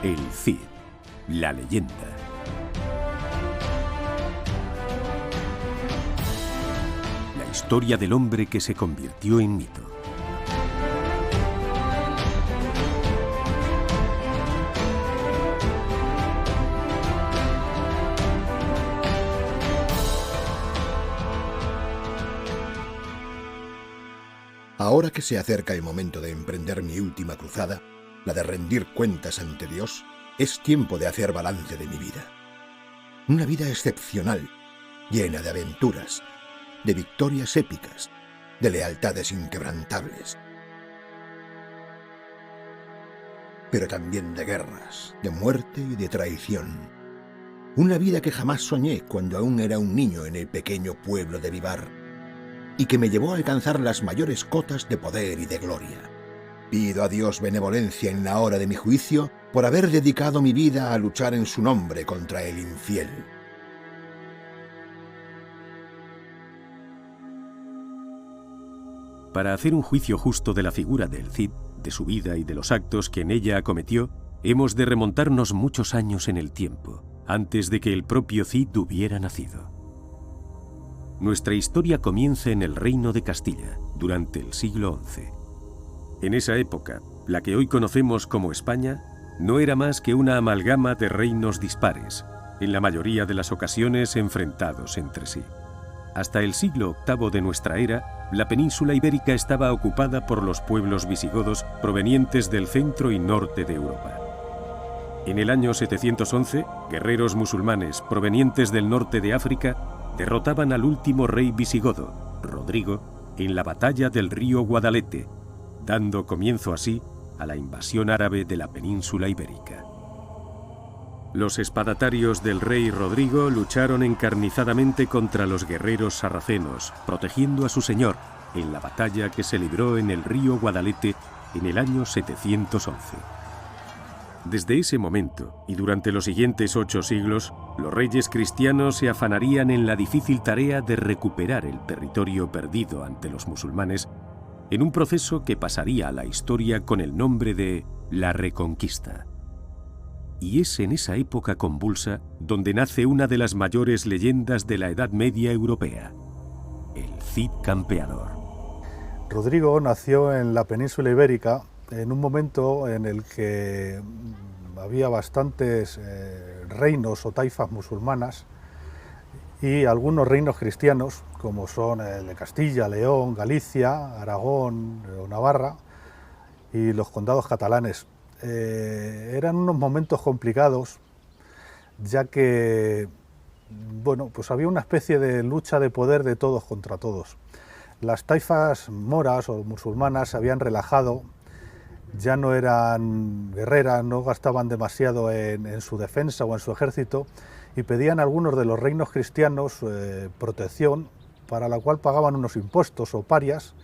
El Cid, la leyenda. La historia del hombre que se convirtió en mito. Ahora que se acerca el momento de emprender mi última cruzada, la de rendir cuentas ante Dios, es tiempo de hacer balance de mi vida. Una vida excepcional, llena de aventuras, de victorias épicas, de lealtades inquebrantables. Pero también de guerras, de muerte y de traición. Una vida que jamás soñé cuando aún era un niño en el pequeño pueblo de Vivar, y que me llevó a alcanzar las mayores cotas de poder y de gloria. Pido a Dios benevolencia en la hora de mi juicio por haber dedicado mi vida a luchar en su nombre contra el infiel. Para hacer un juicio justo de la figura del Cid, de su vida y de los actos que en ella acometió, hemos de remontarnos muchos años en el tiempo, antes de que el propio Cid hubiera nacido. Nuestra historia comienza en el Reino de Castilla, durante el siglo XI. En esa época, la que hoy conocemos como España, no era más que una amalgama de reinos dispares, en la mayoría de las ocasiones enfrentados entre sí. Hasta el siglo VIII de nuestra era, la península ibérica estaba ocupada por los pueblos visigodos provenientes del centro y norte de Europa. En el año 711, guerreros musulmanes provenientes del norte de África derrotaban al último rey visigodo, Rodrigo, en la batalla del río Guadalete, dando comienzo así a la invasión árabe de la península ibérica. Los espadatarios del rey Rodrigo lucharon encarnizadamente contra los guerreros sarracenos, protegiendo a su señor en la batalla que se libró en el río Guadalete en el año 711. Desde ese momento, y durante los siguientes 8 siglos, los reyes cristianos se afanarían en la difícil tarea de recuperar el territorio perdido ante los musulmanes, en un proceso que pasaría a la historia con el nombre de la Reconquista. Y es en esa época convulsa donde nace una de las mayores leyendas de la Edad Media europea, el Cid Campeador. Rodrigo nació en la península ibérica en un momento en el que había bastantes reinos o taifas musulmanas y algunos reinos cristianos, como son el de Castilla, León, Galicia, Aragón o Navarra y los condados catalanes. Eran unos momentos complicados, ya que pues había una especie de lucha de poder de todos contra todos. Las taifas moras o musulmanas se habían relajado, ya no eran guerreras, no gastaban demasiado en su defensa o en su ejército y pedían a algunos de los reinos cristianos protección, para la cual pagaban unos impuestos o parias,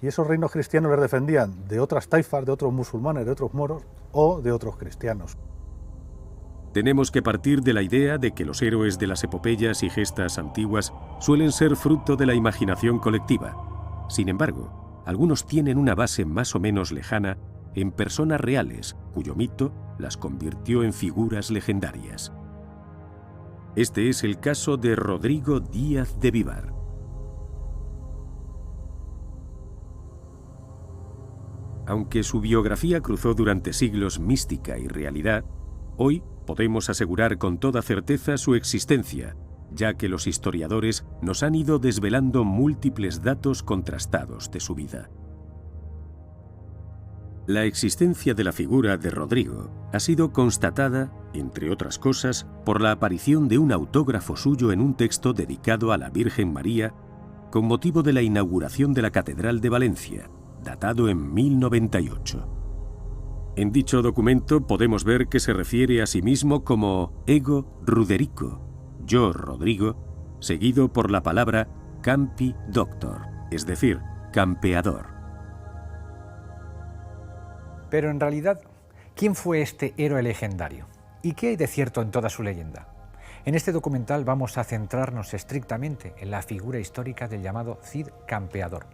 y esos reinos cristianos les defendían de otras taifas, de otros musulmanes, de otros moros o de otros cristianos. Tenemos que partir de la idea de que los héroes de las epopeyas y gestas antiguas suelen ser fruto de la imaginación colectiva. Sin embargo, algunos tienen una base más o menos lejana en personas reales, cuyo mito las convirtió en figuras legendarias. Este es el caso de Rodrigo Díaz de Vivar. Aunque su biografía cruzó durante siglos mística y realidad, hoy podemos asegurar con toda certeza su existencia, ya que los historiadores nos han ido desvelando múltiples datos contrastados de su vida. La existencia de la figura de Rodrigo ha sido constatada, entre otras cosas, por la aparición de un autógrafo suyo en un texto dedicado a la Virgen María con motivo de la inauguración de la Catedral de Valencia, datado en 1098. En dicho documento podemos ver que se refiere a sí mismo como Ego Ruderico, yo Rodrigo, seguido por la palabra Campi Doctor, es decir, campeador. Pero en realidad, ¿quién fue este héroe legendario? ¿Y qué hay de cierto en toda su leyenda? En este documental vamos a centrarnos estrictamente en la figura histórica del llamado Cid Campeador,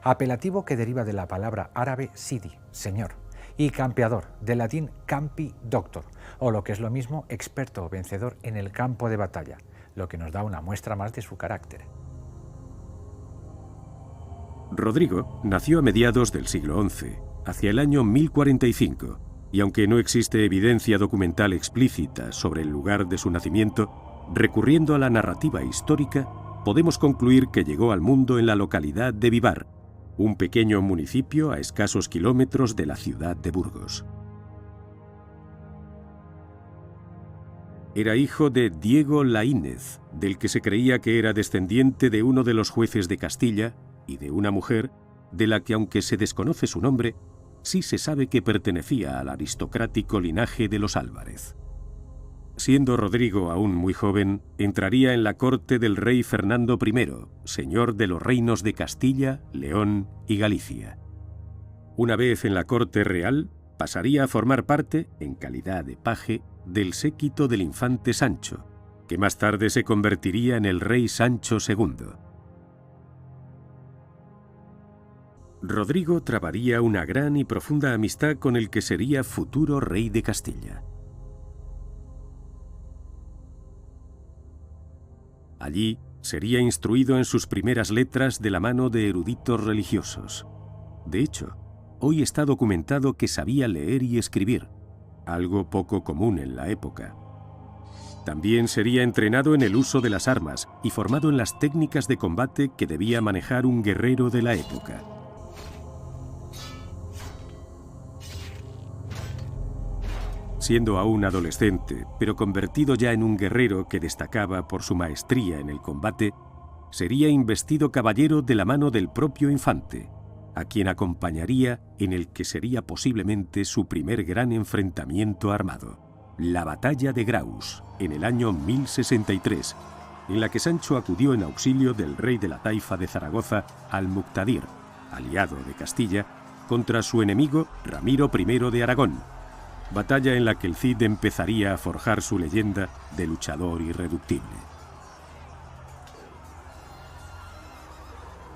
apelativo que deriva de la palabra árabe Sidi, señor, y campeador, del latín campi doctor, o lo que es lo mismo, experto o vencedor en el campo de batalla, lo que nos da una muestra más de su carácter. Rodrigo nació a mediados del siglo XI, hacia el año 1045, y aunque no existe evidencia documental explícita sobre el lugar de su nacimiento, recurriendo a la narrativa histórica, podemos concluir que llegó al mundo en la localidad de Vivar, un pequeño municipio a escasos kilómetros de la ciudad de Burgos. Era hijo de Diego Laínez, del que se creía que era descendiente de uno de los jueces de Castilla, y de una mujer, de la que aunque se desconoce su nombre, sí se sabe que pertenecía al aristocrático linaje de los Álvarez. Siendo Rodrigo aún muy joven, entraría en la corte del rey Fernando I, señor de los reinos de Castilla, León y Galicia. Una vez en la corte real, pasaría a formar parte, en calidad de paje, del séquito del infante Sancho, que más tarde se convertiría en el rey Sancho II. Rodrigo trabaría una gran y profunda amistad con el que sería futuro rey de Castilla. Allí sería instruido en sus primeras letras de la mano de eruditos religiosos. De hecho, hoy está documentado que sabía leer y escribir, algo poco común en la época. También sería entrenado en el uso de las armas y formado en las técnicas de combate que debía manejar un guerrero de la época. Siendo aún adolescente, pero convertido ya en un guerrero que destacaba por su maestría en el combate, sería investido caballero de la mano del propio infante, a quien acompañaría en el que sería posiblemente su primer gran enfrentamiento armado, la batalla de Graus, en el año 1063, en la que Sancho acudió en auxilio del rey de la taifa de Zaragoza, Al-Muqtadir, aliado de Castilla, contra su enemigo Ramiro I de Aragón, batalla en la que el Cid empezaría a forjar su leyenda de luchador irreductible.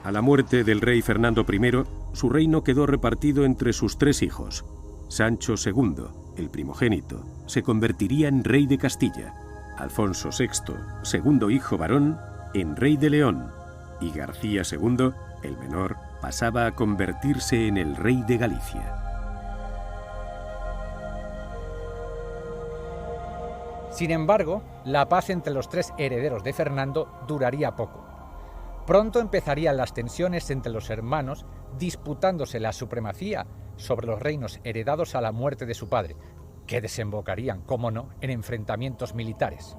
A la muerte del rey Fernando I, su reino quedó repartido entre sus tres hijos. Sancho II, el primogénito, se convertiría en rey de Castilla, Alfonso VI, segundo hijo varón, en rey de León, y García II, el menor, pasaba a convertirse en el rey de Galicia. Sin embargo, la paz entre los tres herederos de Fernando duraría poco. Pronto empezarían las tensiones entre los hermanos, disputándose la supremacía sobre los reinos heredados a la muerte de su padre, que desembocarían, cómo no, en enfrentamientos militares.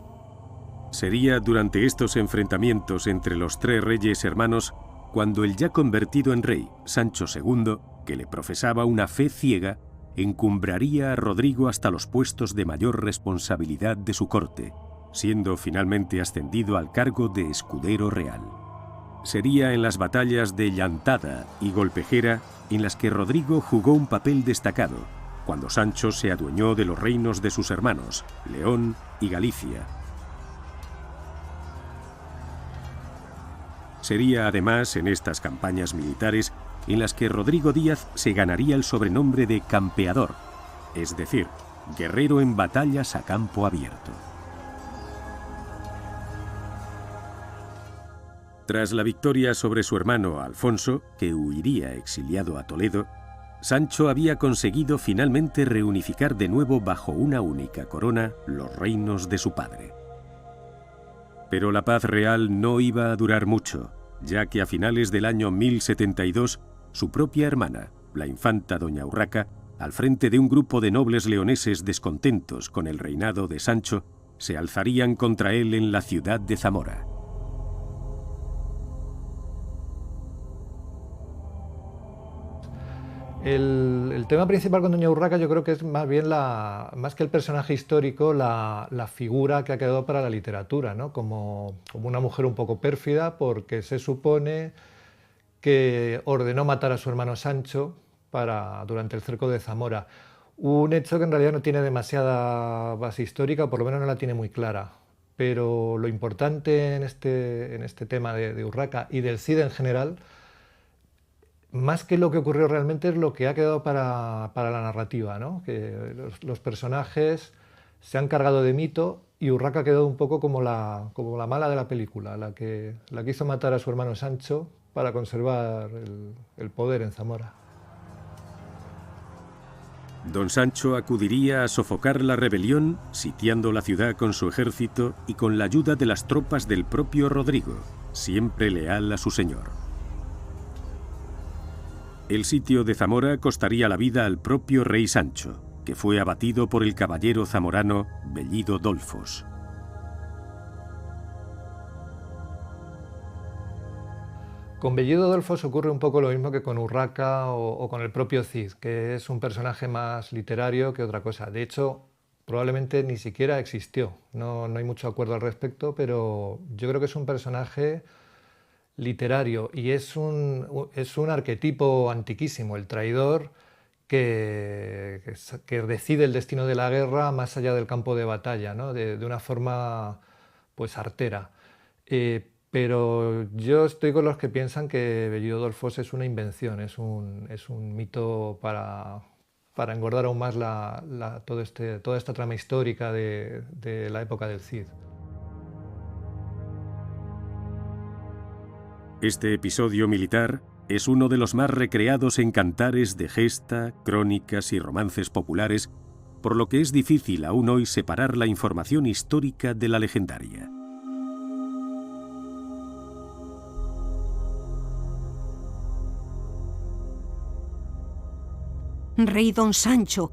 Sería durante estos enfrentamientos entre los tres reyes hermanos cuando el ya convertido en rey, Sancho II, que le profesaba una fe ciega, encumbraría a Rodrigo hasta los puestos de mayor responsabilidad de su corte, siendo finalmente ascendido al cargo de escudero real. Sería en las batallas de Llantada y Golpejera en las que Rodrigo jugó un papel destacado, cuando Sancho se adueñó de los reinos de sus hermanos, León y Galicia. Sería además en estas campañas militares en las que Rodrigo Díaz se ganaría el sobrenombre de campeador, es decir, guerrero en batallas a campo abierto. Tras la victoria sobre su hermano Alfonso, que huiría exiliado a Toledo, Sancho había conseguido finalmente reunificar de nuevo bajo una única corona los reinos de su padre. Pero la paz real no iba a durar mucho, ya que a finales del año 1072, su propia hermana, la infanta doña Urraca, al frente de un grupo de nobles leoneses descontentos con el reinado de Sancho, se alzarían contra él en la ciudad de Zamora. El tema principal con doña Urraca yo creo que es más bien, más que el personaje histórico, la figura que ha quedado para la literatura, ¿no? Como una mujer un poco pérfida, porque se supone que ordenó matar a su hermano Sancho durante el cerco de Zamora. Un hecho que en realidad no tiene demasiada base histórica, o por lo menos no la tiene muy clara. Pero lo importante en este tema de Urraca y del Cid en general más que lo que ocurrió realmente es lo que ha quedado para la narrativa, ¿no? Que los personajes se han cargado de mito y Urraca ha quedado un poco como la mala de la película, la que hizo matar a su hermano Sancho para conservar el poder en Zamora. Don Sancho acudiría a sofocar la rebelión sitiando la ciudad con su ejército y con la ayuda de las tropas del propio Rodrigo, siempre leal a su señor. El sitio de Zamora costaría la vida al propio rey Sancho, que fue abatido por el caballero zamorano Bellido Dolfos. Con Bellido Dolfos ocurre un poco lo mismo que con Urraca o con el propio Cid, que es un personaje más literario que otra cosa. De hecho, probablemente ni siquiera existió. No hay mucho acuerdo al respecto, pero yo creo que es un personaje literario y es un arquetipo antiquísimo, el traidor que decide el destino de la guerra más allá del campo de batalla, ¿no? de una forma pues artera. Pero yo estoy con los que piensan que Bellido Dolfos es una invención, es un mito para engordar aún más toda esta trama histórica de la época del Cid. Este episodio militar es uno de los más recreados en cantares de gesta, crónicas y romances populares, por lo que es difícil aún hoy separar la información histórica de la legendaria. Rey Don Sancho,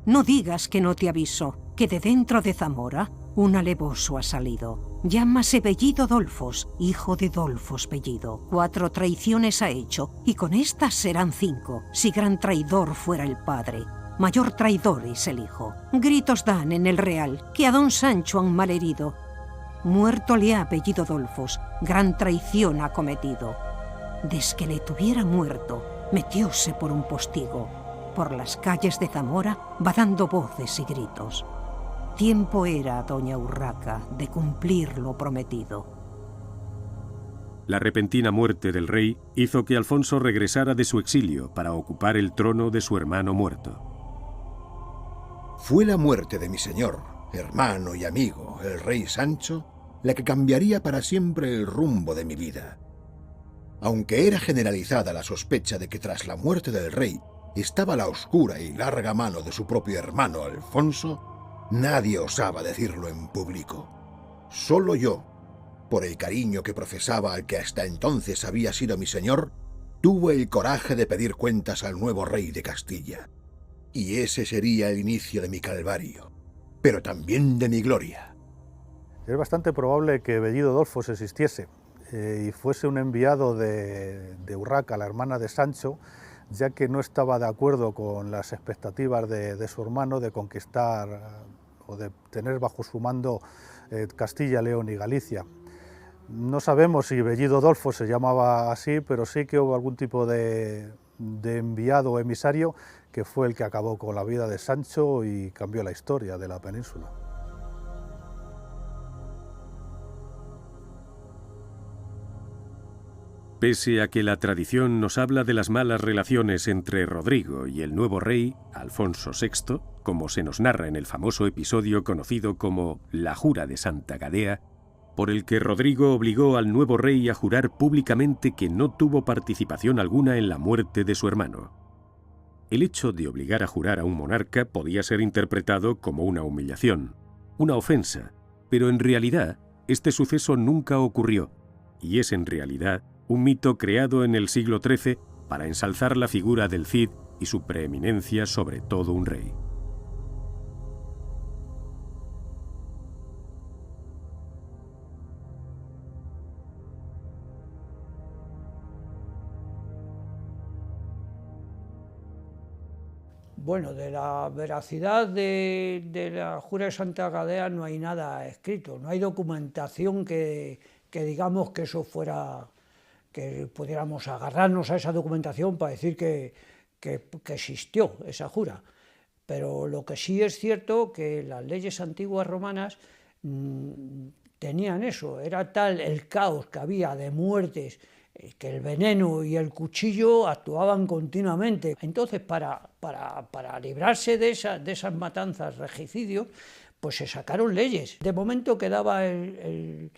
no digas que no te aviso, que de dentro de Zamora un alevoso ha salido. Llámase Bellido Dolfos, hijo de Dolfos Bellido. 4 traiciones ha hecho, y con estas serán 5, si gran traidor fuera el padre. Mayor traidor es el hijo. Gritos dan en el real, que a Don Sancho han malherido. Muerto le ha Bellido Dolfos, gran traición ha cometido. Des que le tuviera muerto, metióse por un postigo. Por las calles de Zamora va dando voces y gritos. Tiempo era, doña Urraca, de cumplir lo prometido. La repentina muerte del rey hizo que Alfonso regresara de su exilio para ocupar el trono de su hermano muerto. Fue la muerte de mi señor, hermano y amigo, el rey Sancho, la que cambiaría para siempre el rumbo de mi vida. Aunque era generalizada la sospecha de que tras la muerte del rey estaba la oscura y larga mano de su propio hermano Alfonso, nadie osaba decirlo en público. Solo yo, por el cariño que profesaba al que hasta entonces había sido mi señor, tuve el coraje de pedir cuentas al nuevo rey de Castilla. Y ese sería el inicio de mi calvario, pero también de mi gloria. Es bastante probable que Bellido Dolfos existiese y fuese un enviado de Urraca, la hermana de Sancho, ya que no estaba de acuerdo con las expectativas de su hermano de conquistar o de tener bajo su mando Castilla, León y Galicia. No sabemos si Bellido Dolfos se llamaba así, pero sí que hubo algún tipo de enviado o emisario que fue el que acabó con la vida de Sancho y cambió la historia de la península. Pese a que la tradición nos habla de las malas relaciones entre Rodrigo y el nuevo rey, Alfonso VI, como se nos narra en el famoso episodio conocido como La Jura de Santa Gadea, por el que Rodrigo obligó al nuevo rey a jurar públicamente que no tuvo participación alguna en la muerte de su hermano. El hecho de obligar a jurar a un monarca podía ser interpretado como una humillación, una ofensa, pero en realidad este suceso nunca ocurrió, y es en realidad un mito creado en el siglo XIII para ensalzar la figura del Cid y su preeminencia sobre todo un rey. Bueno, de la veracidad de la Jura de Santa Gadea no hay nada escrito, no hay documentación que digamos que eso fuera, que pudiéramos agarrarnos a esa documentación para decir que existió esa jura. Pero lo que sí es cierto que las leyes antiguas romanas tenían eso, era tal el caos que había de muertes que el veneno y el cuchillo actuaban continuamente. Entonces, para librarse de esas matanzas, regicidios, pues se sacaron leyes. De momento quedaba el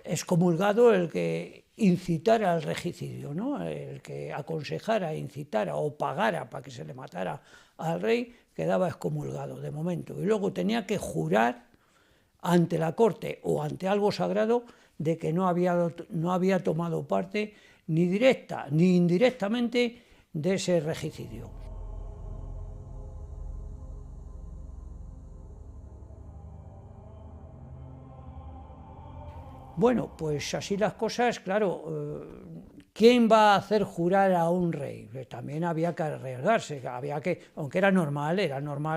excomulgado el que incitara al regicidio, ¿no? El que aconsejara, incitara o pagara para que se le matara al rey, quedaba excomulgado de momento. Y luego tenía que jurar ante la corte o ante algo sagrado de que no había tomado parte ni directa ni indirectamente de ese regicidio. Bueno, pues así las cosas, claro, ¿quién va a hacer jurar a un rey? Pues también había que arriesgarse, aunque era normal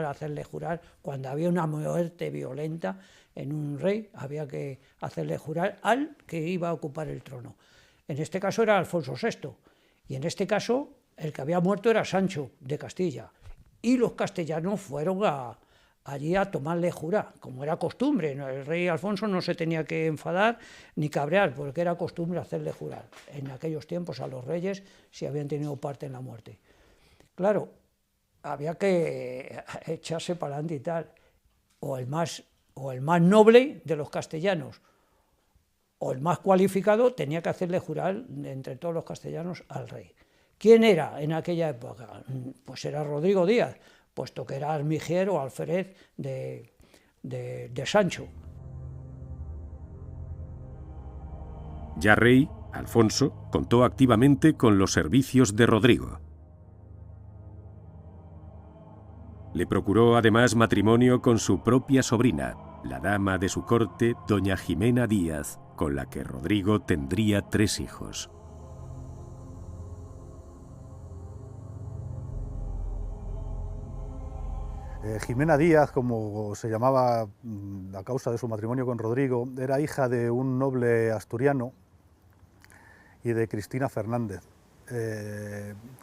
hacerle jurar cuando había una muerte violenta en un rey, había que hacerle jurar al que iba a ocupar el trono. En este caso era Alfonso VI, y en este caso el que había muerto era Sancho de Castilla, y los castellanos fueron allí a tomarle jura, como era costumbre. El rey Alfonso no se tenía que enfadar ni cabrear, porque era costumbre hacerle jurar en aquellos tiempos a los reyes si habían tenido parte en la muerte. Claro, había que echarse para adelante y tal, o el más noble de los castellanos, o el más cualificado, tenía que hacerle jurar entre todos los castellanos al rey. ¿Quién era en aquella época? Pues era Rodrigo Díaz, puesto que era almijier o alférez de Sancho. Ya rey, Alfonso contó activamente con los servicios de Rodrigo. Le procuró además matrimonio con su propia sobrina, la dama de su corte, doña Jimena Díaz, con la que Rodrigo tendría 3 hijos. Jimena Díaz, como se llamaba a causa de su matrimonio con Rodrigo, era hija de un noble asturiano y de Cristina Fernández.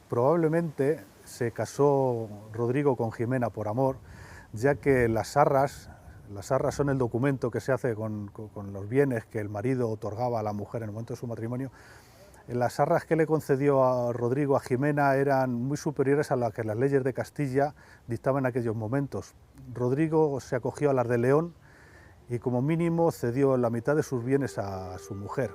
Probablemente se casó Rodrigo con Jimena por amor, ya que las arras son el documento que se hace con los bienes que el marido otorgaba a la mujer en el momento de su matrimonio. Las arras que le concedió a Rodrigo a Jimena eran muy superiores a las que las leyes de Castilla dictaban en aquellos momentos. Rodrigo se acogió a las de León y como mínimo cedió la mitad de sus bienes a su mujer.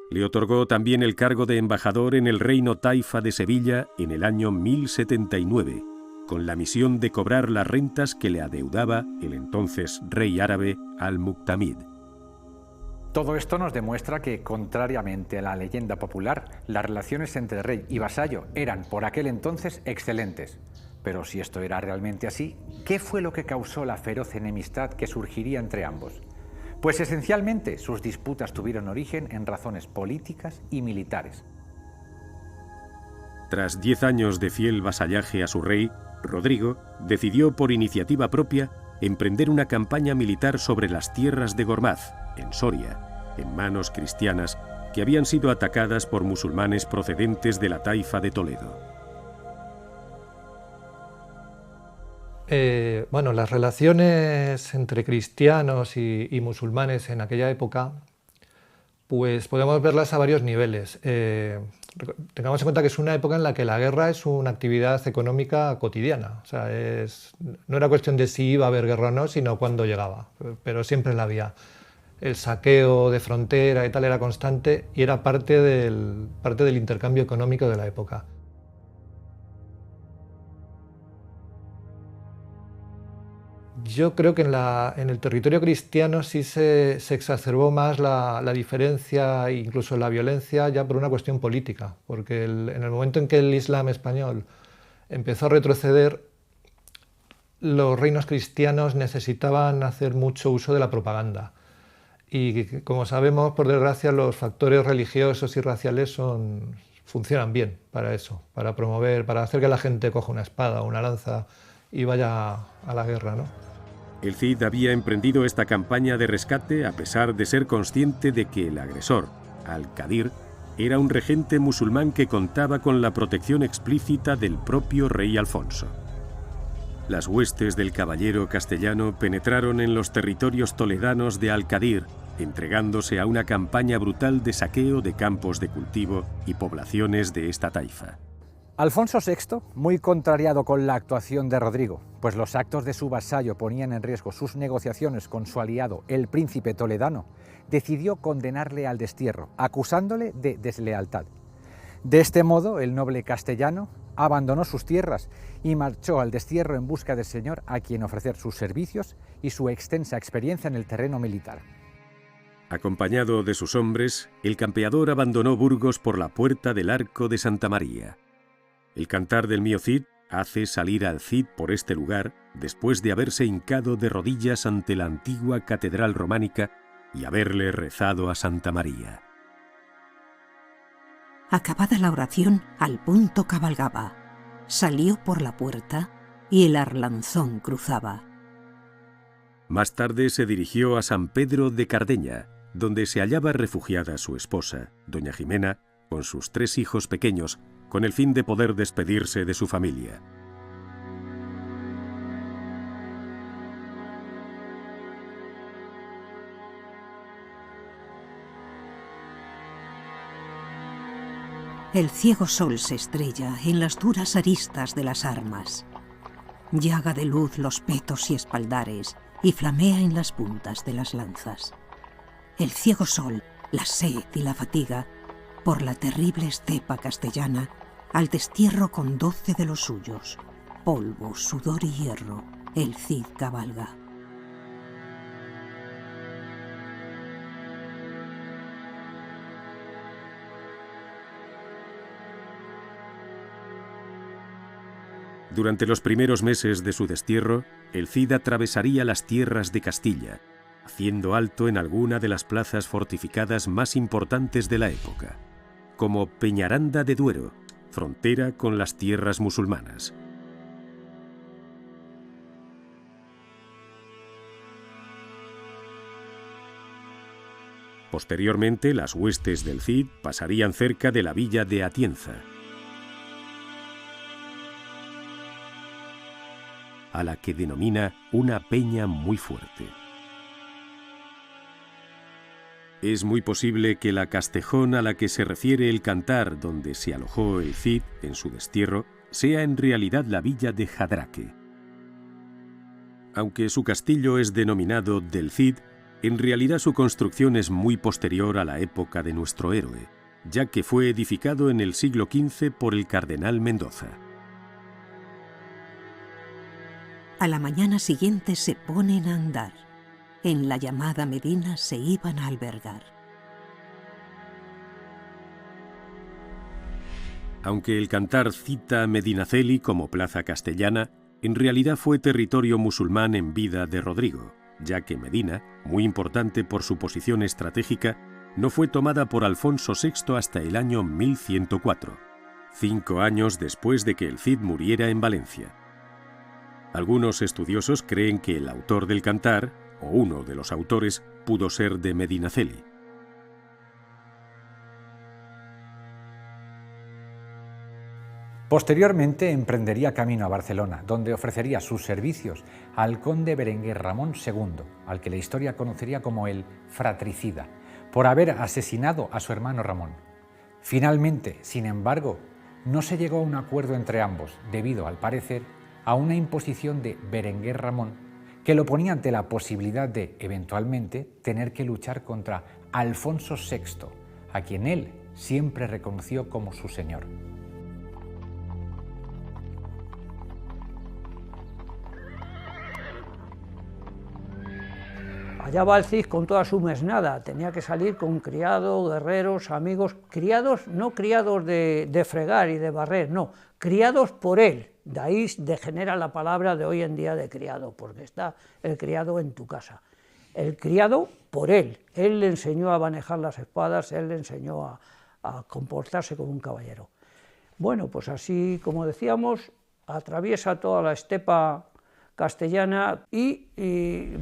Le otorgó también el cargo de embajador en el reino taifa de Sevilla en el año 1079, con la misión de cobrar las rentas que le adeudaba el entonces rey árabe Al-Muqtamid. Todo esto nos demuestra que, contrariamente a la leyenda popular, las relaciones entre rey y vasallo eran por aquel entonces excelentes. Pero si esto era realmente así, ¿qué fue lo que causó la feroz enemistad que surgiría entre ambos? Pues esencialmente sus disputas tuvieron origen en razones políticas y militares. Tras 10 años de fiel vasallaje a su rey, Rodrigo decidió por iniciativa propia emprender una campaña militar sobre las tierras de Gormaz, en Soria, en manos cristianas que habían sido atacadas por musulmanes procedentes de la taifa de Toledo. Bueno, las relaciones entre cristianos y musulmanes en aquella época, pues podemos verlas a varios niveles. Tengamos en cuenta que es una época en la que la guerra es una actividad económica cotidiana. O sea, no era cuestión de si iba a haber guerra o no, sino cuándo llegaba, pero siempre la había. El saqueo de frontera y tal era constante y era parte del intercambio económico de la época. Yo creo que en el territorio cristiano sí se exacerbó más la diferencia e incluso la violencia ya por una cuestión política, porque en el momento en que el Islam español empezó a retroceder, los reinos cristianos necesitaban hacer mucho uso de la propaganda. Y como sabemos, por desgracia, los factores religiosos y raciales funcionan bien para eso, para promover, para hacer que la gente coja una espada o una lanza y vaya a la guerra, ¿no? El Cid había emprendido esta campaña de rescate a pesar de ser consciente de que el agresor, Al-Qadir, era un regente musulmán que contaba con la protección explícita del propio rey Alfonso. Las huestes del caballero castellano penetraron en los territorios toledanos de Al-Qadir entregándose a una campaña brutal de saqueo de campos de cultivo y poblaciones de esta taifa. Alfonso VI, muy contrariado con la actuación de Rodrigo, pues los actos de su vasallo ponían en riesgo sus negociaciones con su aliado, el príncipe toledano, decidió condenarle al destierro, acusándole de deslealtad. De este modo, el noble castellano abandonó sus tierras y marchó al destierro en busca del señor a quien ofrecer sus servicios y su extensa experiencia en el terreno militar. Acompañado de sus hombres, el campeador abandonó Burgos por la puerta del Arco de Santa María. El cantar del mío Cid hace salir al Cid por este lugar después de haberse hincado de rodillas ante la antigua catedral románica y haberle rezado a Santa María. Acabada la oración, al punto cabalgaba. Salió por la puerta y el Arlanzón cruzaba. Más tarde se dirigió a San Pedro de Cardeña, donde se hallaba refugiada su esposa, doña Jimena, con sus 3 hijos pequeños, con el fin de poder despedirse de su familia. El ciego sol se estrella en las duras aristas de las armas. Llaga de luz los petos y espaldares y flamea en las puntas de las lanzas. El ciego sol, la sed y la fatiga, por la terrible estepa castellana, al destierro con 12 de los suyos, polvo, sudor y hierro, el Cid cabalga. Durante los primeros meses de su destierro, el Cid atravesaría las tierras de Castilla, haciendo alto en alguna de las plazas fortificadas más importantes de la época, como Peñaranda de Duero, frontera con las tierras musulmanas. Posteriormente, las huestes del Cid pasarían cerca de la villa de Atienza, a la que denomina una peña muy fuerte. Es muy posible que la Castejón a la que se refiere el cantar donde se alojó el Cid en su destierro sea en realidad la villa de Jadraque. Aunque su castillo es denominado del Cid, en realidad su construcción es muy posterior a la época de nuestro héroe, ya que fue edificado en el siglo XV por el cardenal Mendoza. A la mañana siguiente se ponen a andar. En la llamada Medina se iban a albergar. Aunque el cantar cita a Medinaceli como plaza castellana, en realidad fue territorio musulmán en vida de Rodrigo, ya que Medina, muy importante por su posición estratégica, no fue tomada por Alfonso VI hasta el año 1104, 5 años después de que el Cid muriera en Valencia. Algunos estudiosos creen que el autor del cantar, o uno de los autores, pudo ser de Medinaceli. Posteriormente emprendería camino a Barcelona, donde ofrecería sus servicios al conde Berenguer Ramón II, al que la historia conocería como el fratricida, por haber asesinado a su hermano Ramón. Finalmente, sin embargo, no se llegó a un acuerdo entre ambos, debido, al parecer, a una imposición de Berenguer Ramón, que lo ponía ante la posibilidad de, eventualmente, tener que luchar contra Alfonso VI, a quien él siempre reconoció como su señor. Allá va el Cid con toda su mesnada, tenía que salir con criados, guerreros, amigos, criados, no criados de fregar y de barrer, no, criados por él. De ahí degenera la palabra de hoy en día de criado, porque está el criado en tu casa. El criado por él le enseñó a manejar las espadas, él le enseñó a comportarse como un caballero. Bueno, pues así como decíamos, atraviesa toda la estepa castellana y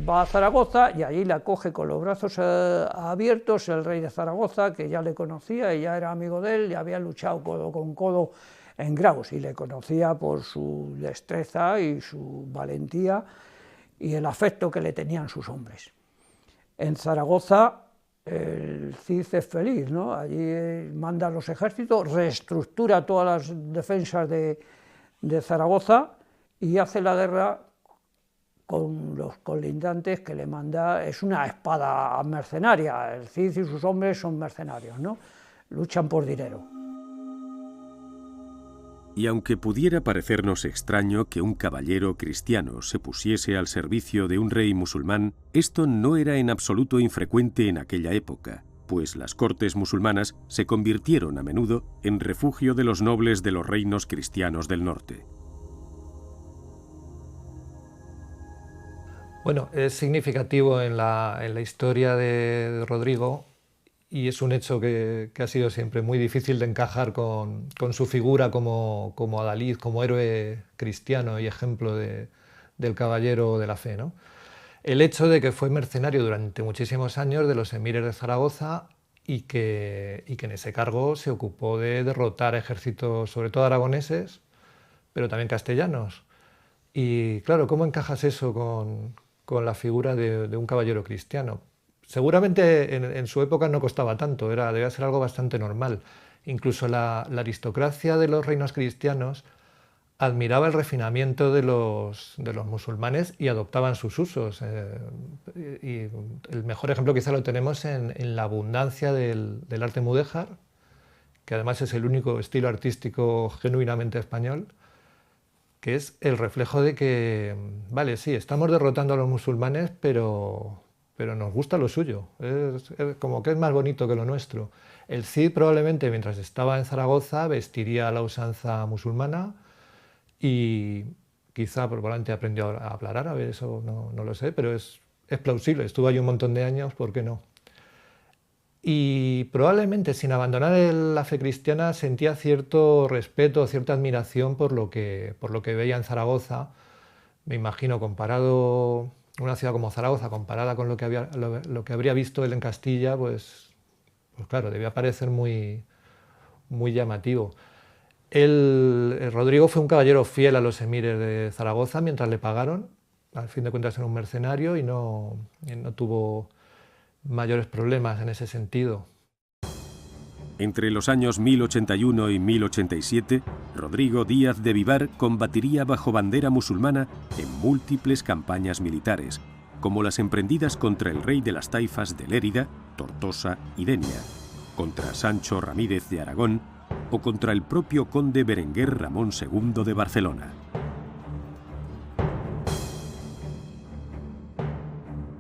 va a Zaragoza, y allí la acoge con los brazos abiertos el rey de Zaragoza, que ya le conocía y ya era amigo de él, y había luchado codo con codo en Graus, y le conocía por su destreza y su valentía y el afecto que le tenían sus hombres. En Zaragoza el Cid es feliz, ¿no? Allí manda los ejércitos, reestructura todas las defensas de Zaragoza y hace la guerra con los colindantes que le manda. Es una espada mercenaria, el Cid y sus hombres son mercenarios, ¿no? Luchan por dinero. Y aunque pudiera parecernos extraño que un caballero cristiano se pusiese al servicio de un rey musulmán, esto no era en absoluto infrecuente en aquella época, pues las cortes musulmanas se convirtieron a menudo en refugio de los nobles de los reinos cristianos del norte. Bueno, es significativo en la historia de Rodrigo, y es un hecho que ha sido siempre muy difícil de encajar con su figura como adalid, como héroe cristiano y ejemplo del caballero de la fe, ¿no? El hecho de que fue mercenario durante muchísimos años de los emires de Zaragoza y que en ese cargo se ocupó de derrotar ejércitos, sobre todo aragoneses, pero también castellanos. Y claro, ¿cómo encajas eso con la figura de un caballero cristiano? Seguramente en su época no costaba tanto, debía ser algo bastante normal. Incluso la aristocracia de los reinos cristianos admiraba el refinamiento de los musulmanes y adoptaban sus usos. Y el mejor ejemplo quizá lo tenemos en la abundancia del arte mudéjar, que además es el único estilo artístico genuinamente español, que es el reflejo de que, vale, sí, estamos derrotando a los musulmanes, pero nos gusta lo suyo, es como que es más bonito que lo nuestro. El Cid probablemente mientras estaba en Zaragoza vestiría a la usanza musulmana y quizá probablemente aprendió a hablar árabe, eso no lo sé, pero es plausible, estuvo ahí un montón de años, ¿por qué no? Y probablemente sin abandonar la fe cristiana sentía cierto respeto, cierta admiración por lo que veía en Zaragoza. Me imagino, comparado una ciudad como Zaragoza, comparada con lo que habría visto él en Castilla, pues claro, debía parecer muy, muy llamativo. Rodrigo fue un caballero fiel a los emires de Zaragoza mientras le pagaron. Al fin de cuentas era un mercenario y no tuvo mayores problemas en ese sentido. Entre los años 1081 y 1087, Rodrigo Díaz de Vivar combatiría bajo bandera musulmana en múltiples campañas militares, como las emprendidas contra el rey de las taifas de Lérida, Tortosa y Denia, contra Sancho Ramírez de Aragón o contra el propio conde Berenguer Ramón II de Barcelona.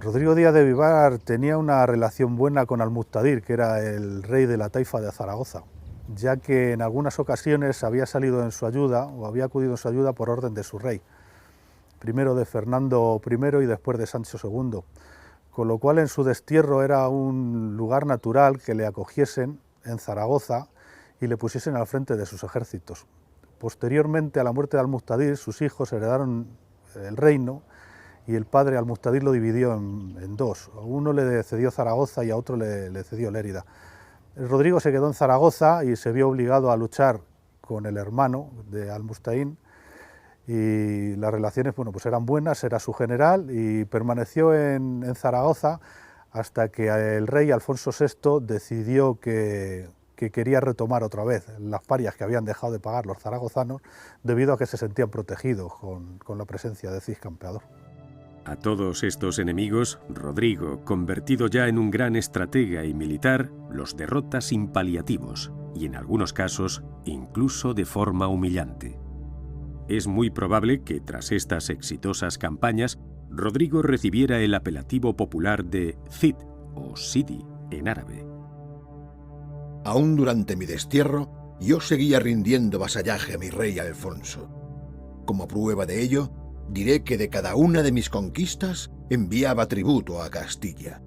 Rodrigo Díaz de Vivar tenía una relación buena con Al-Mustadir, que era el rey de la taifa de Zaragoza, ya que en algunas ocasiones había salido en su ayuda o había acudido en su ayuda por orden de su rey, primero de Fernando I y después de Sancho II, con lo cual en su destierro era un lugar natural que le acogiesen en Zaragoza y le pusiesen al frente de sus ejércitos. Posteriormente a la muerte de Al-Mustadir, sus hijos heredaron el reino y el padre Al-Mustadir lo dividió en dos. A uno le cedió Zaragoza y a otro le cedió Lérida. Rodrigo se quedó en Zaragoza y se vio obligado a luchar con el hermano de Al-Mustadir, y las relaciones pues eran buenas, era su general y permaneció en Zaragoza hasta que el rey Alfonso VI decidió que quería retomar otra vez las parias que habían dejado de pagar los zaragozanos debido a que se sentían protegidos con la presencia de Cid Campeador. A todos estos enemigos, Rodrigo, convertido ya en un gran estratega y militar, los derrota sin paliativos y en algunos casos incluso de forma humillante. Es muy probable que tras estas exitosas campañas, Rodrigo recibiera el apelativo popular de Cid o Sidi en árabe. Aún durante mi destierro, yo seguía rindiendo vasallaje a mi rey Alfonso. Como prueba de ello, diré que de cada una de mis conquistas enviaba tributo a Castilla.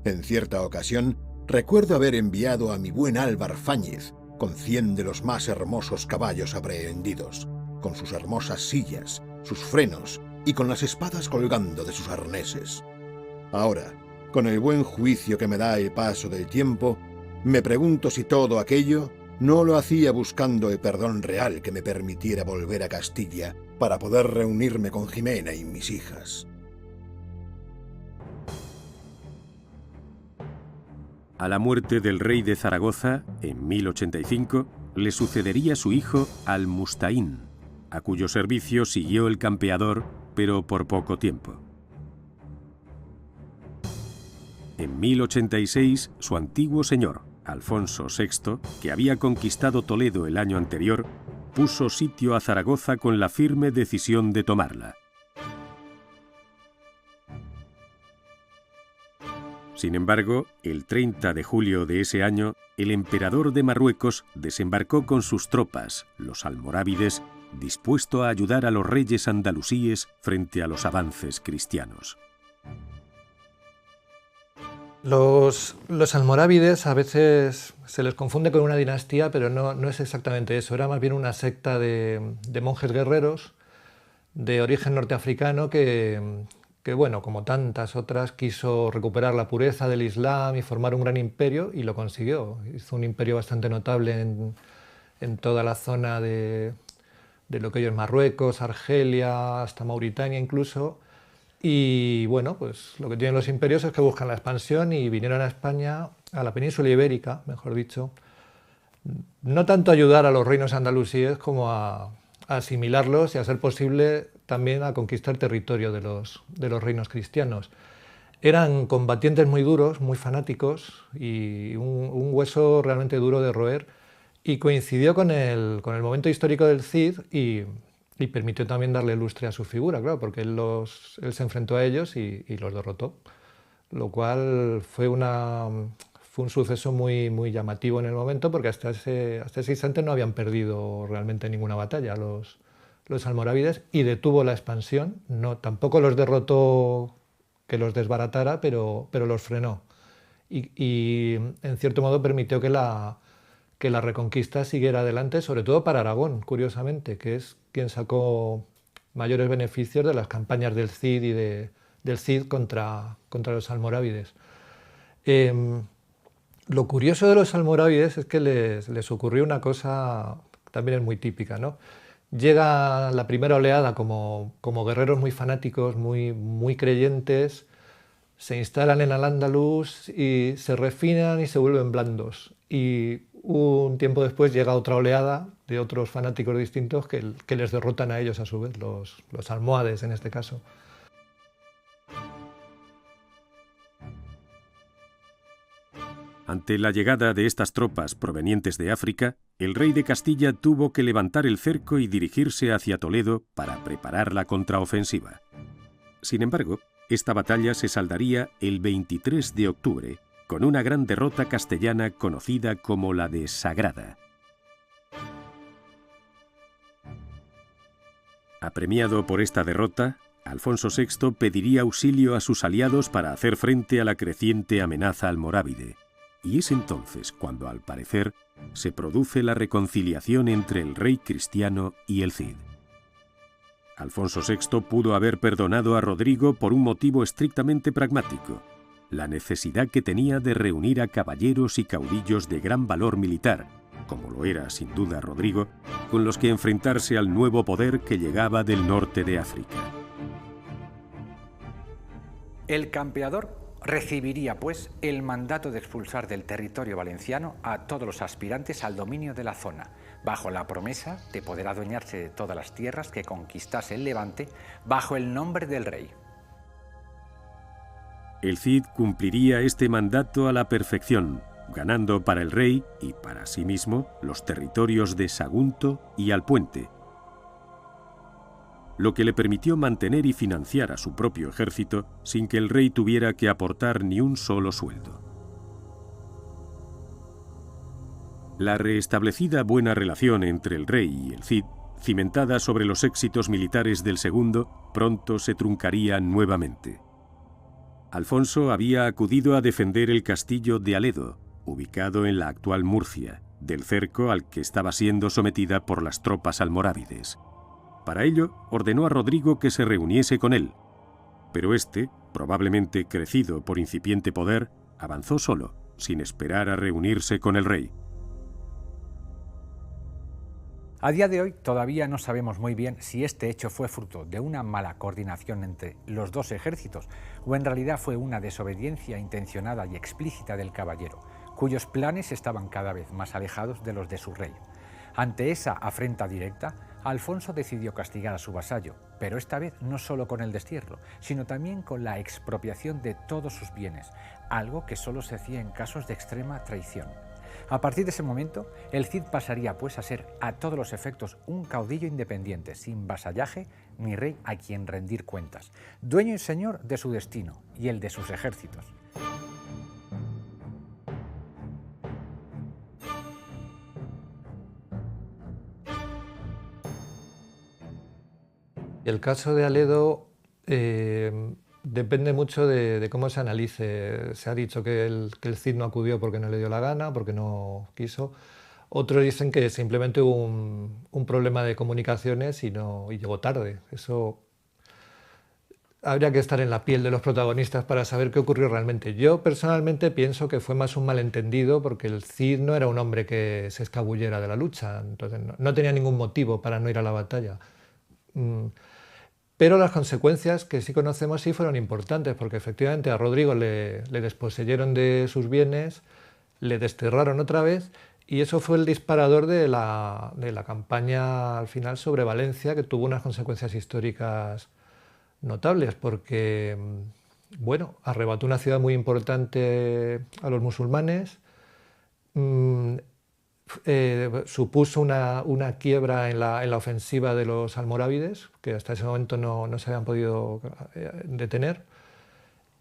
En cierta ocasión, recuerdo haber enviado a mi buen Álvar Fáñez con 100 de los más hermosos caballos aprehendidos, con sus hermosas sillas, sus frenos y con las espadas colgando de sus arneses. Ahora, con el buen juicio que me da el paso del tiempo, me pregunto si todo aquello no lo hacía buscando el perdón real que me permitiera volver a Castilla para poder reunirme con Jimena y mis hijas. A la muerte del rey de Zaragoza, en 1085, le sucedería su hijo Al-Mustaín, a cuyo servicio siguió el campeador, pero por poco tiempo. En 1086, su antiguo señor, Alfonso VI, que había conquistado Toledo el año anterior, puso sitio a Zaragoza con la firme decisión de tomarla. Sin embargo, el 30 de julio de ese año, el emperador de Marruecos desembarcó con sus tropas, los almorávides, dispuesto a ayudar a los reyes andalusíes frente a los avances cristianos. Los almorávides a veces se les confunde con una dinastía, pero no es exactamente eso. Era más bien una secta de monjes guerreros de origen norteafricano que, bueno, como tantas otras, quiso recuperar la pureza del Islam y formar un gran imperio, y lo consiguió. Hizo un imperio bastante notable en toda la zona de lo que hoy es Marruecos, Argelia, hasta Mauritania incluso. Y bueno, pues lo que tienen los imperios es que buscan la expansión, y vinieron a España, a la península ibérica, mejor dicho, no tanto a ayudar a los reinos andalusíes como a asimilarlos y, a ser posible, también a conquistar territorio de los reinos cristianos. Eran combatientes muy duros, muy fanáticos, y un hueso realmente duro de roer, y coincidió con el momento histórico del Cid y permitió también darle lustre a su figura, claro, porque él se enfrentó a ellos y los derrotó, lo cual fue un suceso muy, muy llamativo en el momento, porque hasta ese instante no habían perdido realmente ninguna batalla los almorávides, y detuvo la expansión. No, tampoco los derrotó que los desbaratara, pero los frenó, y en cierto modo permitió que la reconquista siguiera adelante, sobre todo para Aragón, curiosamente, que es quien sacó mayores beneficios de las campañas del Cid y del Cid contra los almorávides. Lo curioso de los almorávides es que les ocurrió una cosa también es muy típica, ¿no? Llega la primera oleada como guerreros muy fanáticos, muy, muy creyentes, se instalan en Al-Ándalus y se refinan y se vuelven blandos. Y un tiempo después llega otra oleada de otros fanáticos distintos que les derrotan a ellos a su vez, los almohades en este caso. Ante la llegada de estas tropas provenientes de África, el rey de Castilla tuvo que levantar el cerco y dirigirse hacia Toledo para preparar la contraofensiva. Sin embargo, esta batalla se saldaría el 23 de octubre con una gran derrota castellana conocida como la de Sagrada. Apremiado por esta derrota, Alfonso VI pediría auxilio a sus aliados para hacer frente a la creciente amenaza almorávide. Y es entonces cuando, al parecer, se produce la reconciliación entre el rey cristiano y el Cid. Alfonso VI pudo haber perdonado a Rodrigo por un motivo estrictamente pragmático: la necesidad que tenía de reunir a caballeros y caudillos de gran valor militar, como lo era sin duda Rodrigo, con los que enfrentarse al nuevo poder que llegaba del norte de África. El campeador recibiría, pues, el mandato de expulsar del territorio valenciano a todos los aspirantes al dominio de la zona, bajo la promesa de poder adueñarse de todas las tierras que conquistase el Levante bajo el nombre del rey. El Cid cumpliría este mandato a la perfección, ganando para el rey y para sí mismo los territorios de Sagunto y Alpuente, lo que le permitió mantener y financiar a su propio ejército sin que el rey tuviera que aportar ni un solo sueldo. La restablecida buena relación entre el rey y el Cid, cimentada sobre los éxitos militares del segundo, pronto se truncaría nuevamente. Alfonso había acudido a defender el castillo de Aledo, ubicado en la actual Murcia, del cerco al que estaba siendo sometida por las tropas almorávides. Para ello, ordenó a Rodrigo que se reuniese con él, pero este, probablemente crecido por incipiente poder, avanzó solo, sin esperar a reunirse con el rey. A día de hoy todavía no sabemos muy bien si este hecho fue fruto de una mala coordinación entre los dos ejércitos o en realidad fue una desobediencia intencionada y explícita del caballero, cuyos planes estaban cada vez más alejados de los de su rey. Ante esa afrenta directa, Alfonso decidió castigar a su vasallo, pero esta vez no solo con el destierro, sino también con la expropiación de todos sus bienes, algo que solo se hacía en casos de extrema traición. A partir de ese momento, el Cid pasaría pues a ser a todos los efectos un caudillo independiente, sin vasallaje ni rey a quien rendir cuentas, dueño y señor de su destino y el de sus ejércitos. El caso de Aledo depende mucho de cómo se analice. Se ha dicho que el Cid no acudió porque no le dio la gana, porque no quiso. Otros dicen que simplemente hubo un problema de comunicaciones y llegó tarde. Eso habría que estar en la piel de los protagonistas para saber qué ocurrió realmente. Yo personalmente pienso que fue más un malentendido porque el Cid no era un hombre que se escabullera de la lucha, entonces no tenía ningún motivo para no ir a la batalla. Pero las consecuencias que sí conocemos sí fueron importantes, porque efectivamente a Rodrigo le desposeyeron de sus bienes, le desterraron otra vez, y eso fue el disparador de la campaña al final sobre Valencia, que tuvo unas consecuencias históricas notables, porque bueno, arrebató una ciudad muy importante a los musulmanes, supuso una quiebra en la ofensiva de los almorávides, que hasta ese momento no se habían podido detener,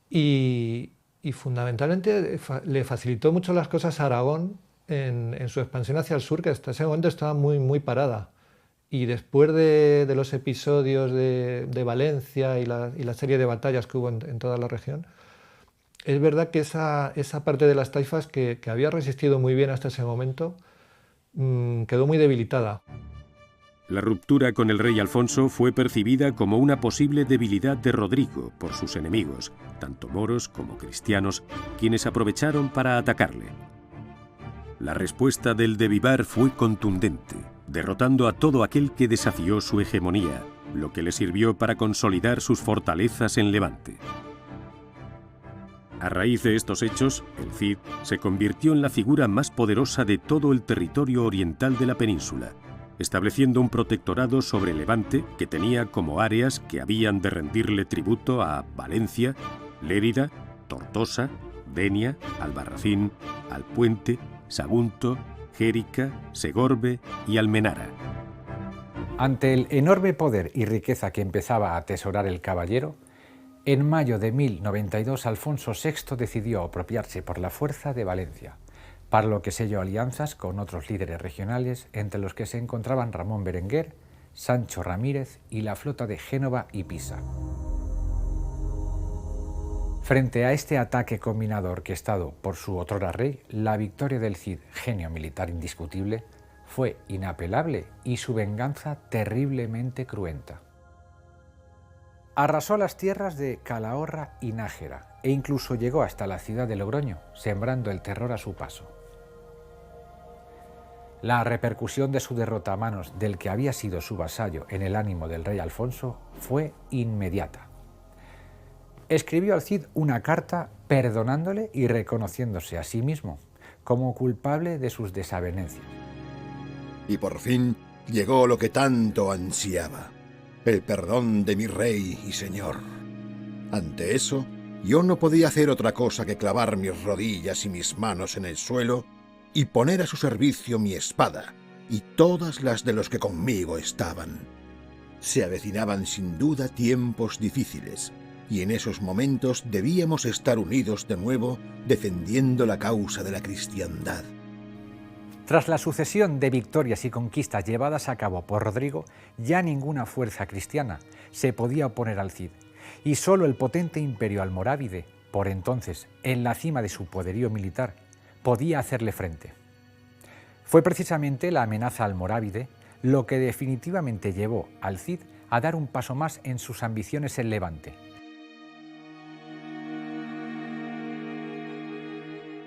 y fundamentalmente le facilitó mucho las cosas a Aragón en su expansión hacia el sur, que hasta ese momento estaba muy parada. Y después de los episodios de Valencia y la serie de batallas que hubo en toda la región, es verdad que esa parte de las taifas que había resistido muy bien hasta ese momento quedó muy debilitada. La ruptura con el rey Alfonso fue percibida como una posible debilidad de Rodrigo por sus enemigos, tanto moros como cristianos, quienes aprovecharon para atacarle. La respuesta del de Vivar fue contundente, derrotando a todo aquel que desafió su hegemonía, lo que le sirvió para consolidar sus fortalezas en Levante. A raíz de estos hechos, el Cid se convirtió en la figura más poderosa de todo el territorio oriental de la península, estableciendo un protectorado sobre Levante que tenía como áreas que habían de rendirle tributo a Valencia, Lérida, Tortosa, Denia, Albarracín, Alpuente, Sagunto, Xérica, Segorbe y Almenara. Ante el enorme poder y riqueza que empezaba a atesorar el caballero, en mayo de 1092 Alfonso VI decidió apropiarse por la fuerza de Valencia, para lo que selló alianzas con otros líderes regionales, entre los que se encontraban Ramón Berenguer, Sancho Ramírez y la flota de Génova y Pisa. Frente a este ataque combinado orquestado por su otrora rey, la victoria del Cid, genio militar indiscutible, fue inapelable y su venganza terriblemente cruenta. Arrasó las tierras de Calahorra y Nájera e incluso llegó hasta la ciudad de Logroño, sembrando el terror a su paso. La repercusión de su derrota a manos del que había sido su vasallo en el ánimo del rey Alfonso fue inmediata. Escribió al Cid una carta perdonándole y reconociéndose a sí mismo como culpable de sus desavenencias. Y por fin llegó lo que tanto ansiaba: el perdón de mi rey y señor. Ante eso, yo no podía hacer otra cosa que clavar mis rodillas y mis manos en el suelo y poner a su servicio mi espada y todas las de los que conmigo estaban. Se avecinaban sin duda tiempos difíciles, y en esos momentos debíamos estar unidos de nuevo defendiendo la causa de la cristiandad. Tras la sucesión de victorias y conquistas llevadas a cabo por Rodrigo, ya ninguna fuerza cristiana se podía oponer al Cid, y solo el potente imperio almorávide, por entonces en la cima de su poderío militar, podía hacerle frente. Fue precisamente la amenaza almorávide lo que definitivamente llevó al Cid a dar un paso más en sus ambiciones en Levante.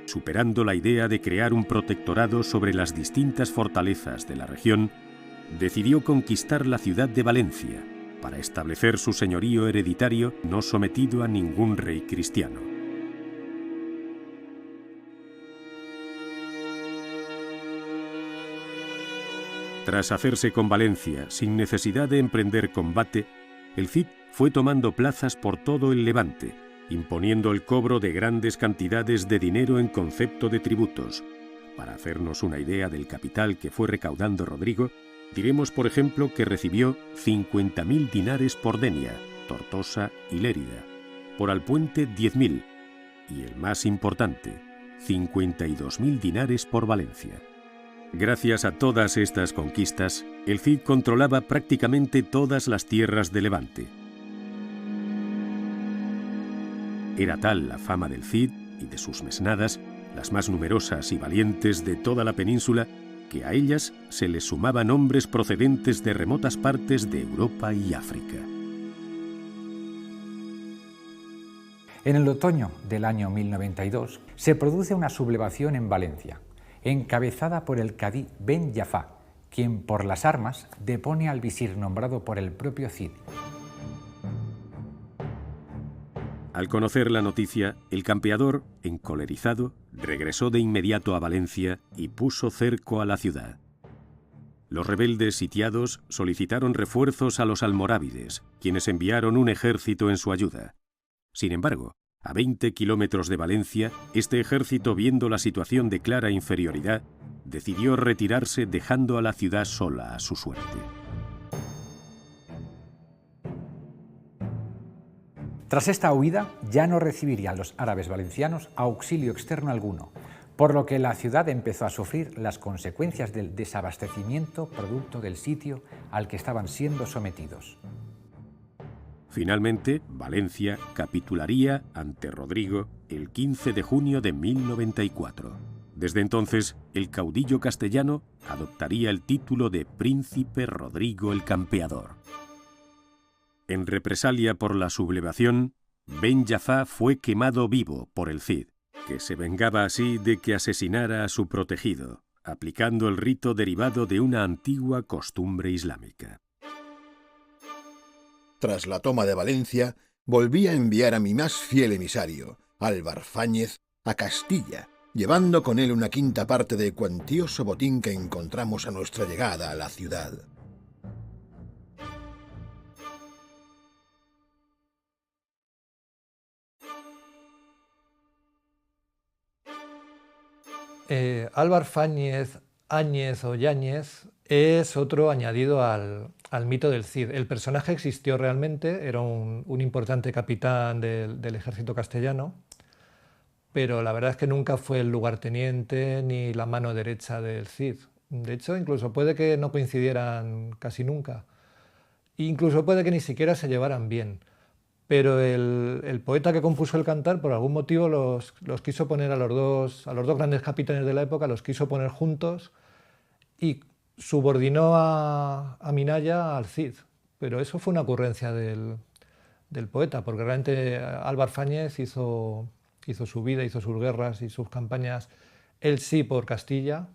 Superando la idea de crear un protectorado sobre las distintas fortalezas de la región, decidió conquistar la ciudad de Valencia para establecer su señorío hereditario no sometido a ningún rey cristiano. Tras hacerse con Valencia sin necesidad de emprender combate, el Cid fue tomando plazas por todo el Levante, imponiendo el cobro de grandes cantidades de dinero en concepto de tributos. Para hacernos una idea del capital que fue recaudando Rodrigo, diremos, por ejemplo, que recibió 50.000 dinares por Denia, Tortosa y Lérida, por Alpuente 10.000 y, el más importante, 52.000 dinares por Valencia. Gracias a todas estas conquistas, el Cid controlaba prácticamente todas las tierras de Levante. Era tal la fama del Cid y de sus mesnadas, las más numerosas y valientes de toda la península, que a ellas se les sumaban hombres procedentes de remotas partes de Europa y África. En el otoño del año 1092 se produce una sublevación en Valencia, encabezada por el cadí Ben Jafá, quien por las armas depone al visir nombrado por el propio Cid. Al conocer la noticia, el campeador, encolerizado, regresó de inmediato a Valencia y puso cerco a la ciudad. Los rebeldes sitiados solicitaron refuerzos a los almorávides, quienes enviaron un ejército en su ayuda. Sin embargo, a 20 kilómetros de Valencia, este ejército, viendo la situación de clara inferioridad, decidió retirarse dejando a la ciudad sola a su suerte. Tras esta huida, ya no recibirían los árabes valencianos auxilio externo alguno, por lo que la ciudad empezó a sufrir las consecuencias del desabastecimiento producto del sitio al que estaban siendo sometidos. Finalmente, Valencia capitularía ante Rodrigo el 15 de junio de 1094. Desde entonces, el caudillo castellano adoptaría el título de Príncipe Rodrigo el Campeador. En represalia por la sublevación, Ben Jafá fue quemado vivo por el Cid, que se vengaba así de que asesinara a su protegido, aplicando el rito derivado de una antigua costumbre islámica. Tras la toma de Valencia, volví a enviar a mi más fiel emisario, Álvar Fáñez, a Castilla, llevando con él una quinta parte del cuantioso botín que encontramos a nuestra llegada a la ciudad. Álvar Fáñez, Áñez o Yáñez es otro añadido al mito del Cid. El personaje existió realmente, era un importante capitán del ejército castellano, pero la verdad es que nunca fue el lugarteniente ni la mano derecha del Cid. De hecho, incluso puede que no coincidieran casi nunca. Incluso puede que ni siquiera se llevaran bien. Pero el poeta que compuso el cantar, por algún motivo, los quiso poner a los dos grandes capitanes de la época, los quiso poner juntos y subordinó a Minaya al Cid. Pero eso fue una ocurrencia del poeta, porque realmente Álvar Fáñez hizo su vida, hizo sus guerras y sus campañas, él sí por Castilla,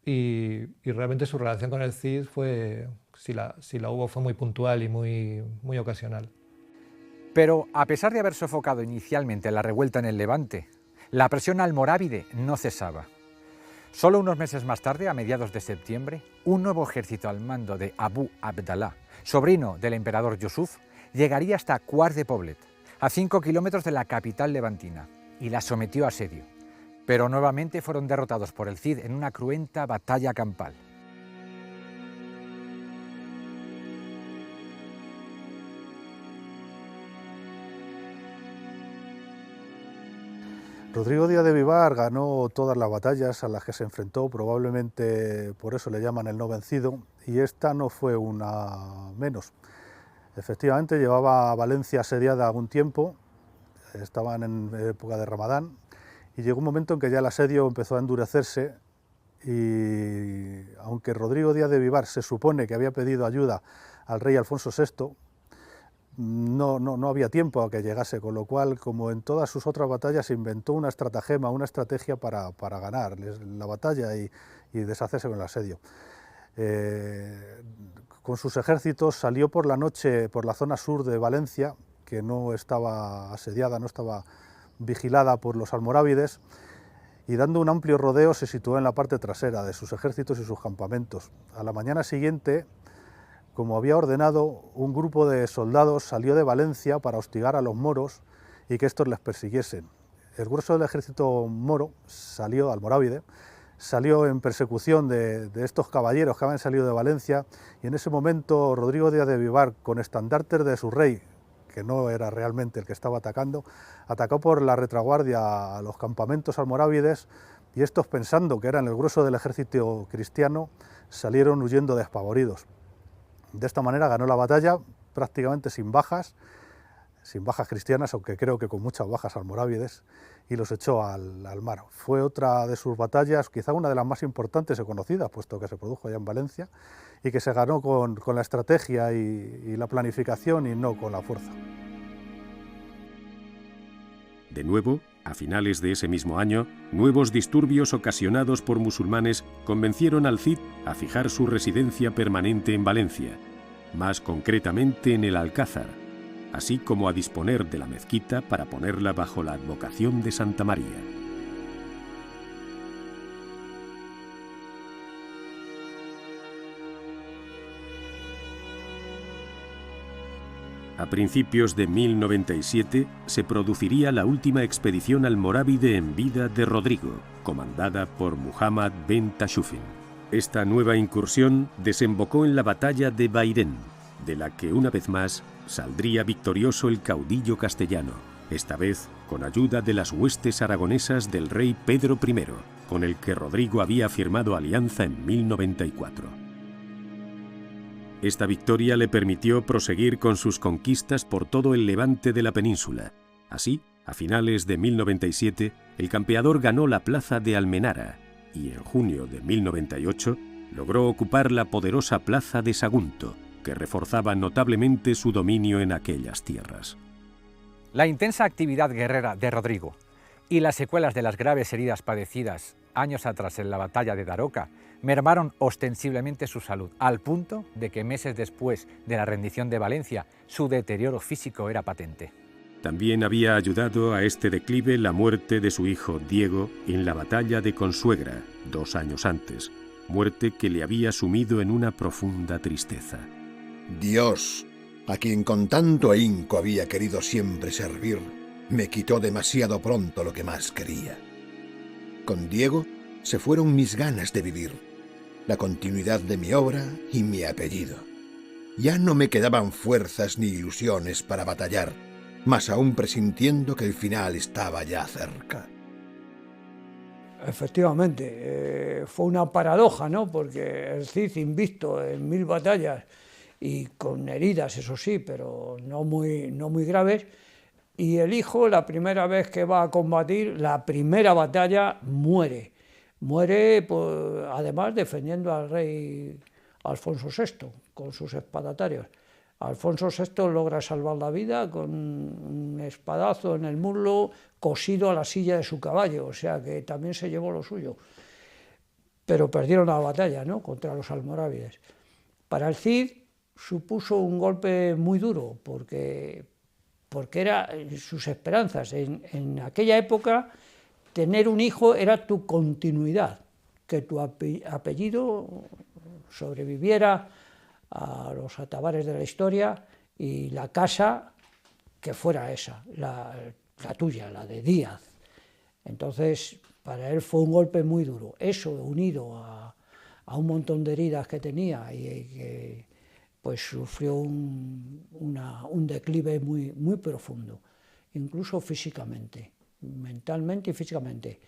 y realmente su relación con el Cid fue, si la hubo, fue muy puntual y muy ocasional. Pero a pesar de haber sofocado inicialmente la revuelta en el Levante, la presión almorávide no cesaba. Solo unos meses más tarde, a mediados de septiembre, un nuevo ejército al mando de Abu Abdalá, sobrino del emperador Yusuf, llegaría hasta Quart de Poblet, a 5 kilómetros de la capital levantina, y la sometió a asedio. Pero nuevamente fueron derrotados por el Cid en una cruenta batalla campal. Rodrigo Díaz de Vivar ganó todas las batallas a las que se enfrentó, probablemente por eso le llaman el no vencido, y esta no fue una menos. Efectivamente, llevaba a Valencia asediada algún tiempo, estaban en época de Ramadán, y llegó un momento en que ya el asedio empezó a endurecerse, y aunque Rodrigo Díaz de Vivar se supone que había pedido ayuda al rey Alfonso VI, no había tiempo a que llegase, con lo cual, como en todas sus otras batallas, inventó una estratagema, una estrategia para ganar la batalla y deshacerse con el asedio. Con sus ejércitos salió por la noche por la zona sur de Valencia, que no estaba asediada, no estaba vigilada por los almorávides, y dando un amplio rodeo se situó en la parte trasera de sus ejércitos y sus campamentos. A la mañana siguiente, como había ordenado, un grupo de soldados salió de Valencia para hostigar a los moros y que estos les persiguiesen. El grueso del ejército moro salió, almorávide, salió en persecución de estos caballeros que habían salido de Valencia, y en ese momento Rodrigo Díaz de Vivar, con estandartes de su rey, que no era realmente el que estaba atacando, atacó por la retaguardia a los campamentos almorávides, y estos, pensando que eran el grueso del ejército cristiano, salieron huyendo despavoridos. De esta manera ganó la batalla prácticamente sin bajas cristianas, aunque creo que con muchas bajas almorávides, y los echó al mar. Fue otra de sus batallas, quizá una de las más importantes y conocidas, puesto que se produjo allá en Valencia, y que se ganó con la estrategia y la planificación y no con la fuerza. De nuevo, a finales de ese mismo año, nuevos disturbios ocasionados por musulmanes convencieron al Cid a fijar su residencia permanente en Valencia, más concretamente en el Alcázar, así como a disponer de la mezquita para ponerla bajo la advocación de Santa María. A principios de 1097 se produciría la última expedición almorávide en vida de Rodrigo, comandada por Muhammad ben Tashufin. Esta nueva incursión desembocó en la batalla de Bairén, de la que una vez más saldría victorioso el caudillo castellano, esta vez con ayuda de las huestes aragonesas del rey Pedro I, con el que Rodrigo había firmado alianza en 1094. Esta victoria le permitió proseguir con sus conquistas por todo el levante de la península. Así, a finales de 1097, el campeador ganó la plaza de Almenara y en junio de 1098 logró ocupar la poderosa plaza de Sagunto, que reforzaba notablemente su dominio en aquellas tierras. La intensa actividad guerrera de Rodrigo y las secuelas de las graves heridas padecidas años atrás en la batalla de Daroca mermaron ostensiblemente su salud, al punto de que meses después de la rendición de Valencia, su deterioro físico era patente. También había ayudado a este declive la muerte de su hijo Diego en la batalla de Consuegra, 2 años antes, muerte que le había sumido en una profunda tristeza. Dios, a quien con tanto ahínco había querido siempre servir, me quitó demasiado pronto lo que más quería. Con Diego se fueron mis ganas de vivir, la continuidad de mi obra y mi apellido. Ya no me quedaban fuerzas ni ilusiones para batallar, mas aún presintiendo que el final estaba ya cerca. Efectivamente, fue una paradoja, ¿no? Porque el Cid, invicto en 1000 batallas y con heridas, eso sí, pero no muy graves, y el hijo, la primera vez que va a combatir, la primera batalla, muere. Muere, pues, además, defendiendo al rey Alfonso VI con sus espadatarios. Alfonso VI logra salvar la vida con un espadazo en el muslo cosido a la silla de su caballo, o sea que también se llevó lo suyo. Pero perdieron la batalla, ¿no?, contra los almorávides. Para el Cid supuso un golpe muy duro, porque era sus esperanzas. En aquella época, tener un hijo era tu continuidad, que tu apellido sobreviviera a los atabares de la historia y la casa que fuera esa, la tuya, la de Díaz. Entonces, para él fue un golpe muy duro. Eso, unido a un montón de heridas que tenía y que pues sufrió un declive muy profundo, incluso físicamente, mentalmente y físicamente.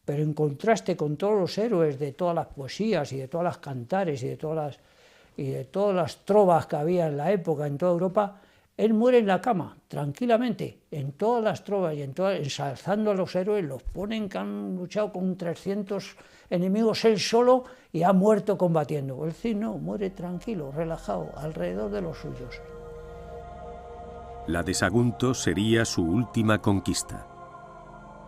Pero en contraste con todos los héroes de todas las poesías y de todas las cantares y de todas las trovas que había en la época en toda Europa, él muere en la cama, tranquilamente, en todas las trovas y ensalzando a los héroes, los ponen que han luchado con 300 enemigos él solo y ha muerto combatiendo. El Cid no, muere tranquilo, relajado, alrededor de los suyos. La de Sagunto sería su última conquista.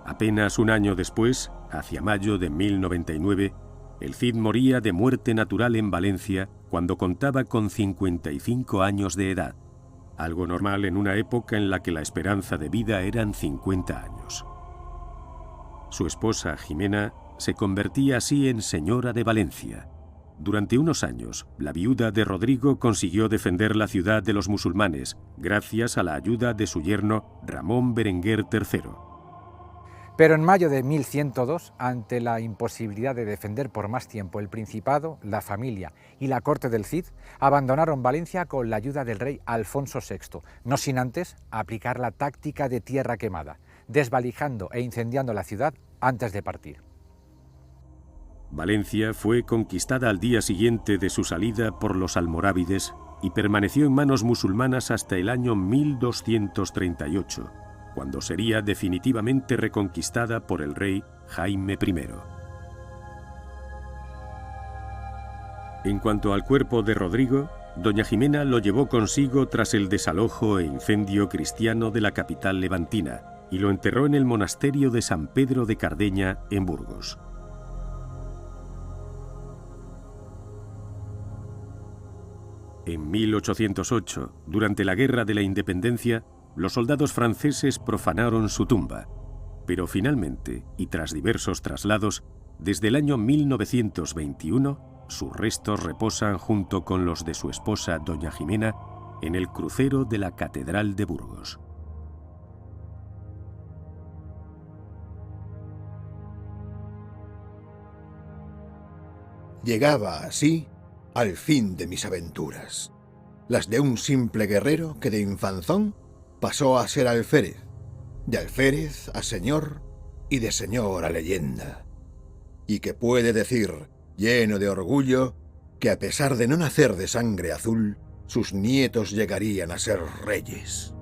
Apenas un año después, hacia mayo de 1099, el Cid moría de muerte natural en Valencia cuando contaba con 55 años de edad, algo normal en una época en la que la esperanza de vida eran 50 años. Su esposa, Jimena, se convertía así en señora de Valencia. Durante unos años, la viuda de Rodrigo consiguió defender la ciudad de los musulmanes, gracias a la ayuda de su yerno Ramón Berenguer III. Pero en mayo de 1102, ante la imposibilidad de defender por más tiempo el Principado, la familia y la corte del Cid, abandonaron Valencia con la ayuda del rey Alfonso VI, no sin antes aplicar la táctica de tierra quemada, desvalijando e incendiando la ciudad antes de partir. Valencia fue conquistada al día siguiente de su salida por los almorávides y permaneció en manos musulmanas hasta el año 1238, cuando sería definitivamente reconquistada por el rey Jaime I. En cuanto al cuerpo de Rodrigo, doña Jimena lo llevó consigo tras el desalojo e incendio cristiano de la capital levantina y lo enterró en el monasterio de San Pedro de Cardeña, en Burgos. En 1808, durante la Guerra de la Independencia, los soldados franceses profanaron su tumba, pero finalmente, y tras diversos traslados, desde el año 1921, sus restos reposan junto con los de su esposa doña Jimena en el crucero de la Catedral de Burgos. Llegaba así al fin de mis aventuras, las de un simple guerrero que de infanzón pasó a ser alférez, de alférez a señor y de señor a leyenda, y que puede decir, lleno de orgullo, que a pesar de no nacer de sangre azul, sus nietos llegarían a ser reyes.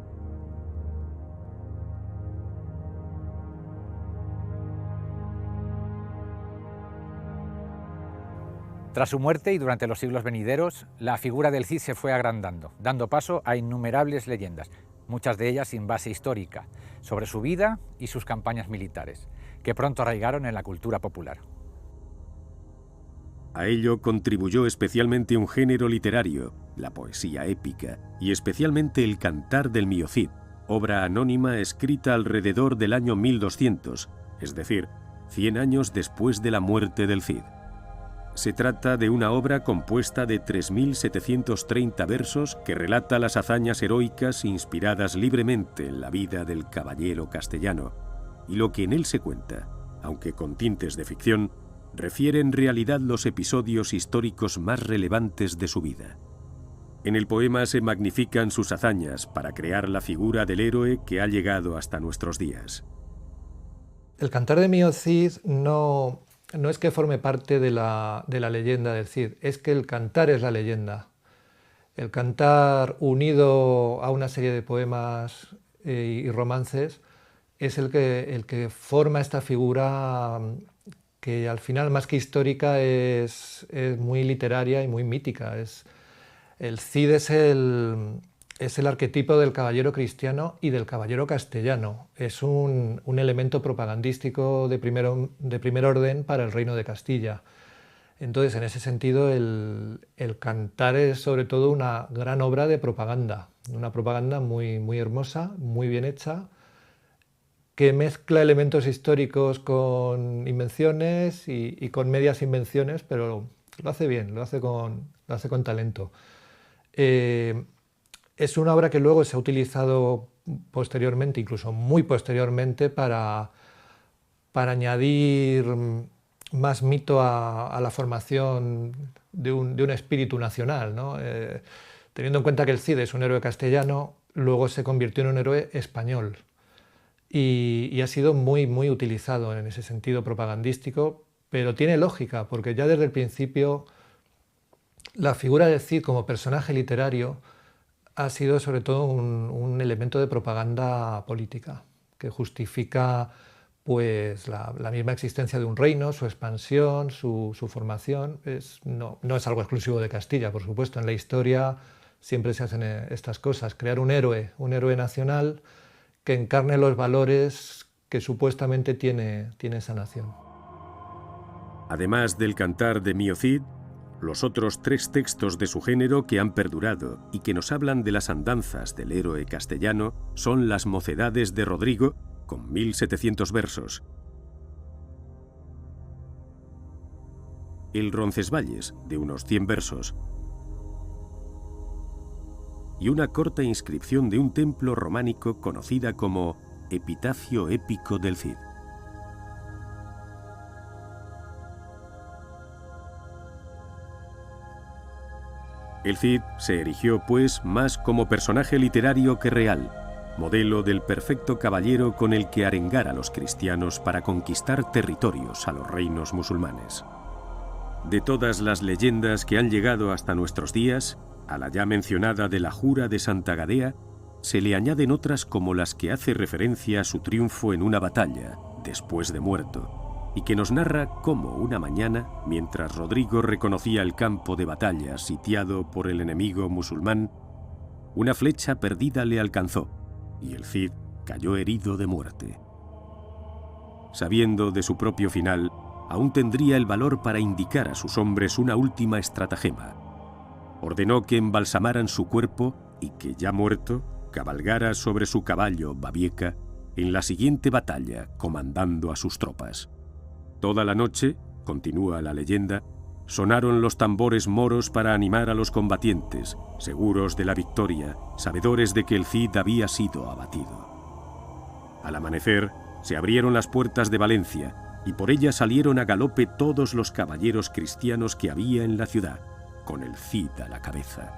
Tras su muerte y durante los siglos venideros, la figura del Cid se fue agrandando, dando paso a innumerables leyendas, muchas de ellas sin base histórica, sobre su vida y sus campañas militares, que pronto arraigaron en la cultura popular. A ello contribuyó especialmente un género literario, la poesía épica, y especialmente el Cantar del Mío Cid, obra anónima escrita alrededor del año 1200, es decir, 100 años después de la muerte del Cid. Se trata de una obra compuesta de 3.730 versos que relata las hazañas heroicas inspiradas libremente en la vida del caballero castellano, y lo que en él se cuenta, aunque con tintes de ficción, refiere en realidad los episodios históricos más relevantes de su vida. En el poema se magnifican sus hazañas para crear la figura del héroe que ha llegado hasta nuestros días. El Cantar de Mío Cid no es que forme parte de la leyenda del Cid, es que el cantar es la leyenda. El cantar unido a una serie de poemas y romances es el que forma esta figura que al final, más que histórica, es muy literaria y muy mítica. El Cid es el arquetipo del caballero cristiano y del caballero castellano. Es un elemento propagandístico de primer orden para el reino de Castilla. Entonces, en ese sentido, el cantar es sobre todo una gran obra de propaganda, una propaganda muy, muy hermosa, muy bien hecha, que mezcla elementos históricos con invenciones y con medias invenciones, pero lo hace bien, lo hace con talento. Es una obra que luego se ha utilizado posteriormente, incluso muy posteriormente, para añadir más mito a la formación de un espíritu nacional, ¿no? Teniendo en cuenta que el Cid es un héroe castellano, luego se convirtió en un héroe español y ha sido muy, muy utilizado en ese sentido propagandístico, pero tiene lógica, porque ya desde el principio la figura del Cid como personaje literario ha sido sobre todo un elemento de propaganda política que justifica pues, la misma existencia de un reino, su expansión, su formación. No es algo exclusivo de Castilla, por supuesto. En la historia siempre se hacen estas cosas, crear un héroe nacional que encarne los valores que supuestamente tiene esa nación. Además del Cantar de Mío Cid, los otros 3 textos de su género que han perdurado y que nos hablan de las andanzas del héroe castellano son Las Mocedades de Rodrigo, con 1.700 versos, el Roncesvalles, de unos 100 versos, y una corta inscripción de un templo románico conocida como Epitafio épico del Cid. El Cid se erigió, pues, más como personaje literario que real, modelo del perfecto caballero con el que arengar a los cristianos para conquistar territorios a los reinos musulmanes. De todas las leyendas que han llegado hasta nuestros días, a la ya mencionada de la Jura de Santa Gadea, se le añaden otras como las que hace referencia a su triunfo en una batalla, después de muerto, y que nos narra cómo una mañana, mientras Rodrigo reconocía el campo de batalla sitiado por el enemigo musulmán, una flecha perdida le alcanzó, y el Cid cayó herido de muerte. Sabiendo de su propio final, aún tendría el valor para indicar a sus hombres una última estratagema. Ordenó que embalsamaran su cuerpo y que, ya muerto, cabalgara sobre su caballo Babieca en la siguiente batalla, comandando a sus tropas. Toda la noche, continúa la leyenda, sonaron los tambores moros para animar a los combatientes, seguros de la victoria, sabedores de que el Cid había sido abatido. Al amanecer, se abrieron las puertas de Valencia y por ellas salieron a galope todos los caballeros cristianos que había en la ciudad, con el Cid a la cabeza.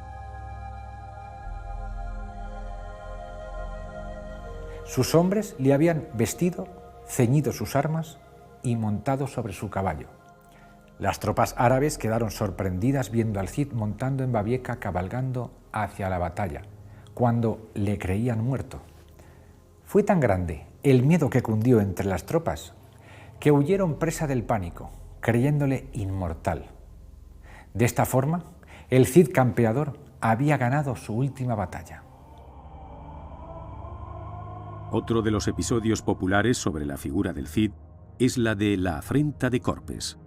Sus hombres le habían vestido, ceñido sus armas y montado sobre su caballo. Las tropas árabes quedaron sorprendidas viendo al Cid montando en Babieca cabalgando hacia la batalla, cuando le creían muerto. Fue tan grande el miedo que cundió entre las tropas que huyeron presa del pánico, creyéndole inmortal. De esta forma, el Cid campeador había ganado su última batalla. Otro de los episodios populares sobre la figura del Cid es la de la afrenta de Corpes.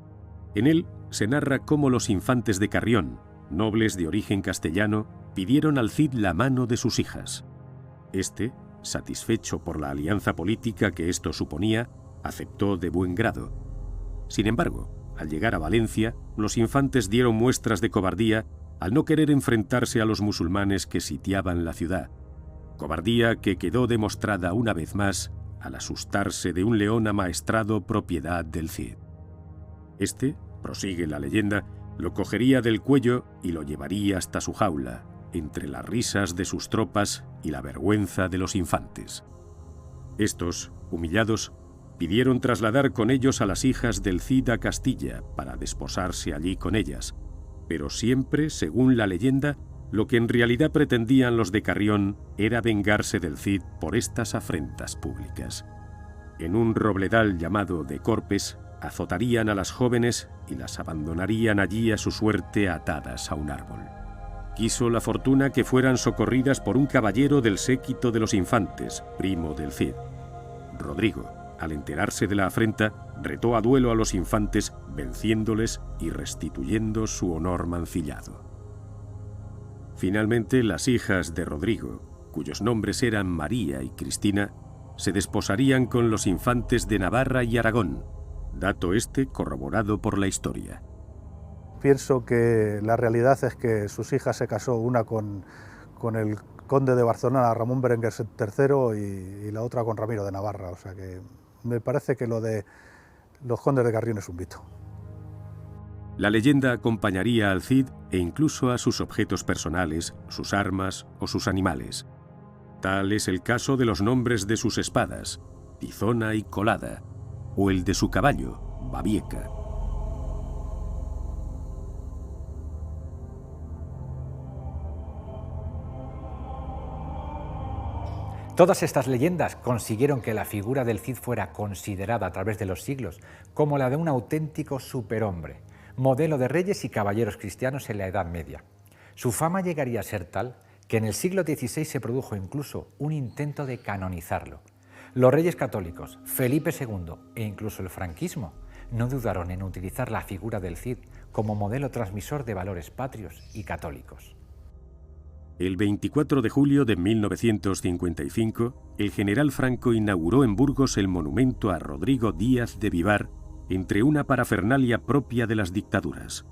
En él se narra cómo los infantes de Carrión, nobles de origen castellano, pidieron al Cid la mano de sus hijas. Este, satisfecho por la alianza política que esto suponía, aceptó de buen grado. Sin embargo, al llegar a Valencia, los infantes dieron muestras de cobardía al no querer enfrentarse a los musulmanes que sitiaban la ciudad. Cobardía que quedó demostrada una vez más al asustarse de un león amaestrado propiedad del Cid. Este, prosigue la leyenda, lo cogería del cuello y lo llevaría hasta su jaula, entre las risas de sus tropas y la vergüenza de los infantes. Estos, humillados, pidieron trasladar con ellos a las hijas del Cid a Castilla para desposarse allí con ellas, pero siempre, según la leyenda, lo que en realidad pretendían los de Carrión era vengarse del Cid por estas afrentas públicas. En un robledal llamado de Corpes, azotarían a las jóvenes y las abandonarían allí a su suerte atadas a un árbol. Quiso la fortuna que fueran socorridas por un caballero del séquito de los infantes, primo del Cid. Rodrigo, al enterarse de la afrenta, retó a duelo a los infantes, venciéndoles y restituyendo su honor mancillado. Finalmente, las hijas de Rodrigo, cuyos nombres eran María y Cristina, se desposarían con los infantes de Navarra y Aragón, dato este corroborado por la historia. Pienso que la realidad es que sus hijas se casó, una con el conde de Barcelona, Ramón Berenguer III, y la otra con Ramiro de Navarra, o sea que me parece que lo de los condes de Carrión es un mito. La leyenda acompañaría al Cid e incluso a sus objetos personales, sus armas o sus animales. Tal es el caso de los nombres de sus espadas, Tizona y Colada, o el de su caballo, Babieca. Todas estas leyendas consiguieron que la figura del Cid fuera considerada a través de los siglos como la de un auténtico superhombre, modelo de reyes y caballeros cristianos en la Edad Media. Su fama llegaría a ser tal que en el siglo XVI se produjo incluso un intento de canonizarlo. Los reyes católicos, Felipe II e incluso el franquismo, no dudaron en utilizar la figura del Cid como modelo transmisor de valores patrios y católicos. El 24 de julio de 1955, el general Franco inauguró en Burgos el monumento a Rodrigo Díaz de Vivar, entre una parafernalia propia de las dictaduras.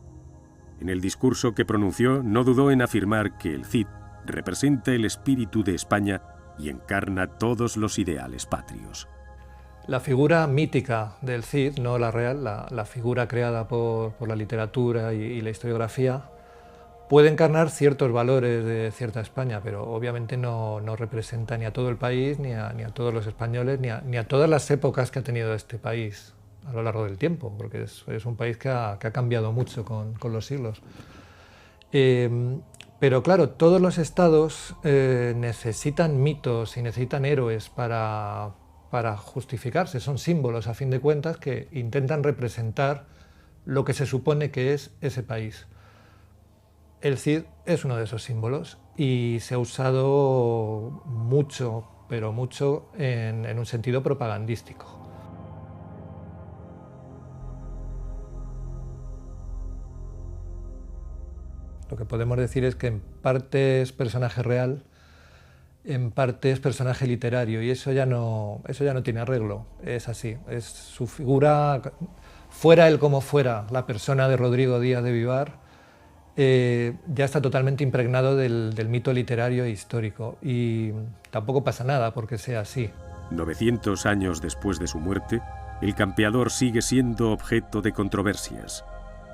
En el discurso que pronunció no dudó en afirmar que el Cid representa el espíritu de España y encarna todos los ideales patrios. La figura mítica del Cid, no la real, la figura creada por la literatura y la historiografía, puede encarnar ciertos valores de cierta España, pero obviamente no representa ni a todo el país, ni a todos los españoles, ni a todas las épocas que ha tenido este país a lo largo del tiempo, porque es un país que ha cambiado mucho con los siglos. Pero claro, todos los estados necesitan mitos y necesitan héroes para justificarse, son símbolos a fin de cuentas que intentan representar lo que se supone que es ese país. El Cid es uno de esos símbolos y se ha usado mucho, pero mucho en un sentido propagandístico. Lo que podemos decir es que en parte es personaje real, en parte es personaje literario, y eso ya no tiene arreglo, es así, es su figura, fuera él como fuera, la persona de Rodrigo Díaz de Vivar, ya está totalmente impregnado del mito literario e histórico, y tampoco pasa nada porque sea así. 900 años después de su muerte, el campeador sigue siendo objeto de controversias.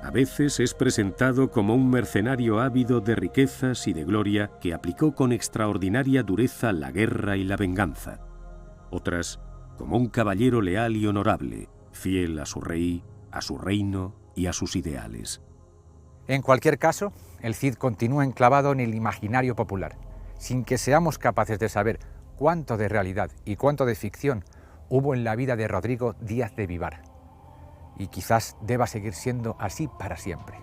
A veces es presentado como un mercenario ávido de riquezas y de gloria que aplicó con extraordinaria dureza la guerra y la venganza. Otras, como un caballero leal y honorable, fiel a su rey, a su reino y a sus ideales. En cualquier caso, el Cid continúa enclavado en el imaginario popular, sin que seamos capaces de saber cuánto de realidad y cuánto de ficción hubo en la vida de Rodrigo Díaz de Vivar. Y quizás deba seguir siendo así para siempre.